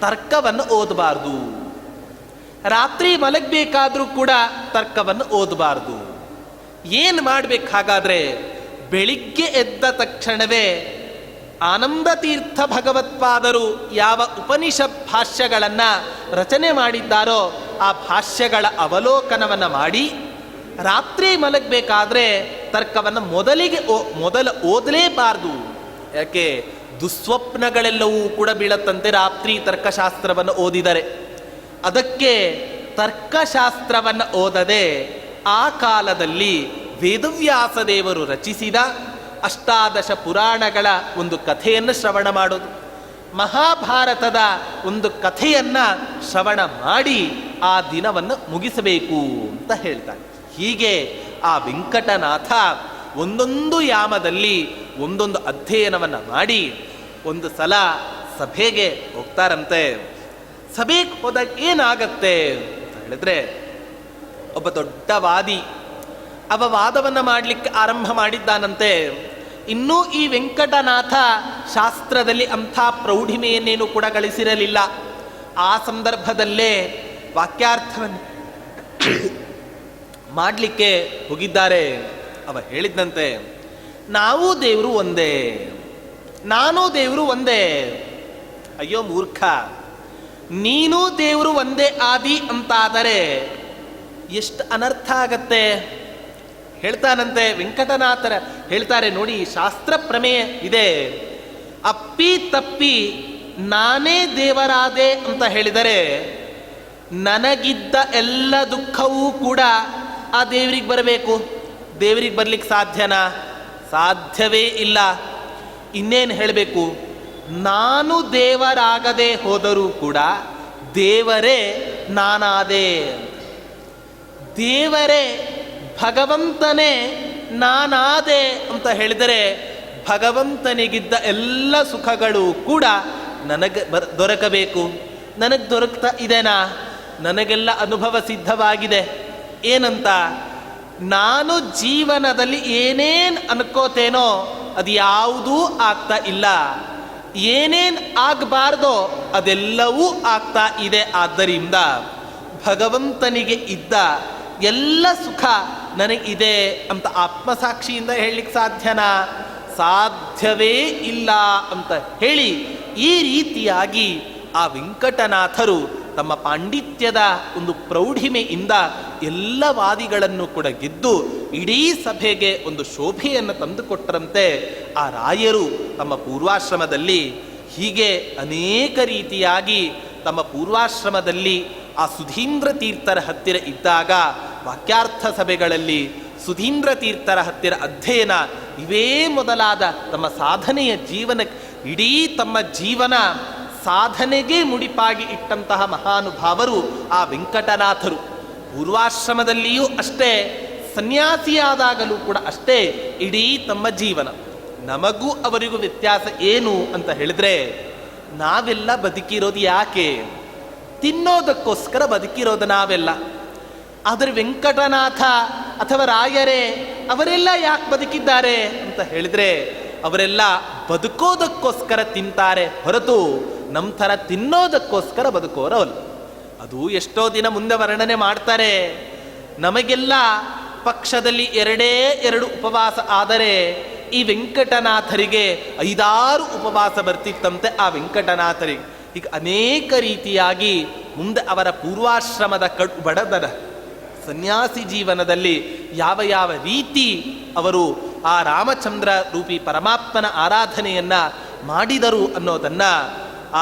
ತರ್ಕವನ್ನು ಓದಬಾರ್ದು, ರಾತ್ರಿ ಮಲಗಬೇಕಾದ್ರೂ ಕೂಡ ತರ್ಕವನ್ನು ಓದಬಾರ್ದು. ಏನು ಮಾಡ್ಬೇಕು ಹಾಗಾದ್ರೆ, ಬೆಳಿಗ್ಗೆ ಎದ್ದ ತಕ್ಷಣವೇ ಆನಂದ ತೀರ್ಥ ಭಗವತ್ಪಾದರು ಯಾವ ಉಪನಿಷತ್ ಭಾಷ್ಯಗಳನ್ನು ರಚನೆ ಮಾಡಿದ್ದಾರೋ ಆ ಭಾಷ್ಯಗಳ ಅವಲೋಕನವನ್ನು ಮಾಡಿ, ರಾತ್ರಿ ಮಲಗಬೇಕಾದ್ರೆ ತರ್ಕವನ್ನು ಮೊದಲು ಓದಲೇಬಾರ್ದು. ಯಾಕೆ, ದುಸ್ವಪ್ನಗಳೆಲ್ಲವೂ ಕೂಡ ಬೀಳತ್ತಂತೆ ರಾತ್ರಿ ತರ್ಕಶಾಸ್ತ್ರವನ್ನು ಓದಿದರೆ. ಅದಕ್ಕೆ ತರ್ಕಶಾಸ್ತ್ರವನ್ನು ಓದದೆ ಆ ಕಾಲದಲ್ಲಿ ವೇದವ್ಯಾಸ ದೇವರು ರಚಿಸಿದ ಅಷ್ಟಾದಶ ಪುರಾಣಗಳ ಒಂದು ಕಥೆಯನ್ನು ಶ್ರವಣ ಮಾಡೋದು, ಮಹಾಭಾರತದ ಒಂದು ಕಥೆಯನ್ನು ಶ್ರವಣ ಮಾಡಿ ಆ ದಿನವನ್ನು ಮುಗಿಸಬೇಕು ಅಂತ ಹೇಳ್ತಾನೆ. ಹೀಗೆ ಆ ವೆಂಕಟನಾಥ ಒಂದೊಂದು ಯಾಮದಲ್ಲಿ ಒಂದೊಂದು ಅಧ್ಯಯನವನ್ನು ಮಾಡಿ ಒಂದು ಸಲ ಸಭೆಗೆ ಹೋಗ್ತಾರಂತೆ. ಸಭೆಗೆ ಹೋದಾಗ ಏನಾಗತ್ತೆ ಅಂತ ಹೇಳಿದ್ರೆ, ಒಬ್ಬ ದೊಡ್ಡ ವಾದಿ ಅವ ವಾದವನ್ನು ಮಾಡಲಿಕ್ಕೆ ಆರಂಭ ಮಾಡಿದ್ದಾನಂತೆ. ಇನ್ನೂ ಈ ವೆಂಕಟನಾಥ ಶಾಸ್ತ್ರದಲ್ಲಿ ಅಂಥ ಪ್ರೌಢಿಮೆಯನ್ನೇನು ಕೂಡ ಗಳಿಸಿರಲಿಲ್ಲ. ಆ ಸಂದರ್ಭದಲ್ಲೇ ವಾಕ್ಯಾರ್ಥವನ್ನು ಮಾಡಲಿಕ್ಕೆ ಹೋಗಿದ್ದಾರೆ. ಅವ ಹೇಳಿದ್ದಂತೆ, ನಾವು ದೇವರು ಒಂದೇ, ನಾನು ದೇವರು ಒಂದೇ. ಅಯ್ಯೋ ಮೂರ್ಖ, ನೀನು ದೇವರು ಒಂದೇ ಆದಿ ಅಂತಾದರೆ ಎಷ್ಟು ಅನರ್ಥ ಆಗತ್ತೆ. ಹೇಳ್ತಾನಂತೆ ವೆಂಕಟನಾಥರ ಹೇಳ್ತಾರೆ ನೋಡಿ, ಶಾಸ್ತ್ರ ಪ್ರಮೇಯ ಇದೆ, ಅಪ್ಪಿ ತಪ್ಪಿ ನಾನೇ ದೇವರಾದೆ ಅಂತ ಹೇಳಿದರೆ ನನಗಿದ್ದ ಎಲ್ಲ ದುಃಖವೂ ಕೂಡ ಆ ದೇವರಿಗೆ ಬರಬೇಕು. ದೇವರಿಗೆ ಬರ್ಲಿಕ್ಕೆ ಸಾಧ್ಯನಾ? ಸಾಧ್ಯವೇ ಇಲ್ಲ. ಇನ್ನೇನು ಹೇಳಬೇಕು, ನಾನು ದೇವರಾಗದೆ ಹೋದರೂ ಕೂಡ ದೇವರೇ ನಾನಾದೆ, ದೇವರೇ ಭಗವಂತನೇ ನಾನಾದೆ ಅಂತ ಹೇಳಿದರೆ ಭಗವಂತನಿಗಿದ್ದ ಎಲ್ಲ ಸುಖಗಳು ಕೂಡ ನನಗೆ ದೊರಕಬೇಕು. ನನಗೆ ದೊರಕ್ತಾ ಇದೆನಾ? ನನಗೆಲ್ಲ ಅನುಭವ ಸಿದ್ಧವಾಗಿದೆ. ಏನಂತ? ನಾನು ಜೀವನದಲ್ಲಿ ಏನೇನು ಅನ್ಕೋತೇನೋ ಅದು ಯಾವುದೂ ಆಗ್ತಾ ಇಲ್ಲ, ಏನೇನು ಆಗಬಾರ್ದೋ ಅದೆಲ್ಲವೂ ಆಗ್ತಾ ಇದೆ. ಆದ್ದರಿಂದ ಭಗವಂತನಿಗೆ ಇದ್ದ ಎಲ್ಲ ಸುಖ ನನಗಿದೆ ಅಂತ ಆತ್ಮಸಾಕ್ಷಿಯಿಂದ ಹೇಳಲಿಕ್ಕೆ ಸಾಧ್ಯನಾ? ಸಾಧ್ಯವೇ ಇಲ್ಲ ಅಂತ ಹೇಳಿ ಈ ರೀತಿಯಾಗಿ ಆ ವೆಂಕಟನಾಥರು ತಮ್ಮ ಪಾಂಡಿತ್ಯದ ಒಂದು ಪ್ರೌಢಿಮೆಯಿಂದ ಎಲ್ಲ ವಾದಿಗಳನ್ನು ಕೂಡ ಗೆದ್ದು ಇಡೀ ಸಭೆಗೆ ಒಂದು ಶೋಭೆಯನ್ನು ತಂದುಕೊಟ್ಟರಂತೆ. ಆ ರಾಯರು ತಮ್ಮ ಪೂರ್ವಾಶ್ರಮದಲ್ಲಿ ಹೀಗೆ ಅನೇಕ ರೀತಿಯಾಗಿ ತಮ್ಮ ಪೂರ್ವಾಶ್ರಮದಲ್ಲಿ ಆ ಸುಧೀಂದ್ರ ತೀರ್ಥರ ಹತ್ತಿರ ಇದ್ದಾಗ ವಾಕ್ಯಾರ್ಥ ಸಭೆಗಳಲ್ಲಿ ಸುಧೀಂದ್ರ ತೀರ್ಥರ ಹತ್ತಿರ ಅಧ್ಯಯನ, ಇವೇ ಮೊದಲಾದ ತಮ್ಮ ಸಾಧನೆಯ ಜೀವನ, ಇಡೀ ತಮ್ಮ ಜೀವನ ಸಾಧನೆಗೆ ಮುಡಿಪಾಗಿ ಇಟ್ಟಂತಹ ಮಹಾನುಭಾವರು ಆ ವೆಂಕಟನಾಥರು. ಪೂರ್ವಾಶ್ರಮದಲ್ಲಿಯೂ ಅಷ್ಟೇ, ಸನ್ಯಾಸಿಯಾದಾಗಲೂ ಕೂಡ ಅಷ್ಟೇ, ಇಡೀ ತಮ್ಮ ಜೀವನ. ನಮಗೂ ಅವರಿಗೂ ವ್ಯತ್ಯಾಸ ಏನು ಅಂತ ಹೇಳಿದ್ರೆ, ನಾವೆಲ್ಲ ಬದುಕಿರೋದು ಯಾಕೆ? ತಿನ್ನೋದಕ್ಕೋಸ್ಕರ ಬದುಕಿರೋದು ನಾವೆಲ್ಲ. ಆದರೆ ವೆಂಕಟನಾಥ ಅಥವಾ ರಾಯರೇ ಅವರೆಲ್ಲ ಯಾಕೆ ಬದುಕಿದ್ದಾರೆ ಅಂತ ಹೇಳಿದ್ರೆ, ಅವರೆಲ್ಲ ಬದುಕೋದಕ್ಕೋಸ್ಕರ ತಿಂತಾರೆ ಹೊರತು ನಮ್ಮ ಥರ ತಿನ್ನೋದಕ್ಕೋಸ್ಕರ ಬದುಕೋರವಲ್ಲ. ಅದು ಎಷ್ಟೋ ದಿನ ಮುಂದೆ ವರ್ಣನೆ ಮಾಡ್ತಾರೆ. ನಮಗೆಲ್ಲ ಪಕ್ಷದಲ್ಲಿ 2 ಉಪವಾಸ ಆದರೆ ಈ ವೆಂಕಟನಾಥರಿಗೆ 5-6 ಉಪವಾಸ ಬರ್ತಿತ್ತಂತೆ. ಆ ವೆಂಕಟನಾಥರಿಗೆ ಈಗ ಅನೇಕ ರೀತಿಯಾಗಿ ಮುಂದೆ ಅವರ ಪೂರ್ವಾಶ್ರಮದ ಬಡದನ ಸನ್ಯಾಸಿ ಜೀವನದಲ್ಲಿ ಯಾವ ಯಾವ ರೀತಿ ಅವರು ಆ ರಾಮಚಂದ್ರ ರೂಪಿ ಪರಮಾತ್ಮನ ಆರಾಧನೆಯನ್ನ ಮಾಡಿದರು ಅನ್ನೋದನ್ನ,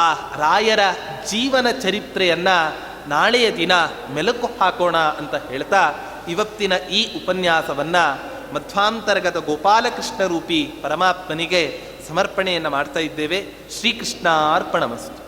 ಆ ರಾಯರ ಜೀವನ ಚರಿತ್ರೆಯನ್ನ ನಾಳೆಯ ದಿನ ಮೆಲುಕು ಹಾಕೋಣ ಅಂತ ಹೇಳ್ತಾ ಇವತ್ತಿನ ಈ ಉಪನ್ಯಾಸವನ್ನ ಮಧ್ವಾಂತರ್ಗತ ಗೋಪಾಲಕೃಷ್ಣ ರೂಪಿ ಪರಮಾತ್ಮನಿಗೆ ಸಮರ್ಪಣೆಯನ್ನು ಮಾಡ್ತಾ ಇದ್ದೇವೆ. ಶ್ರೀಕೃಷ್ಣ ಅರ್ಪಣಮಸ್ತು.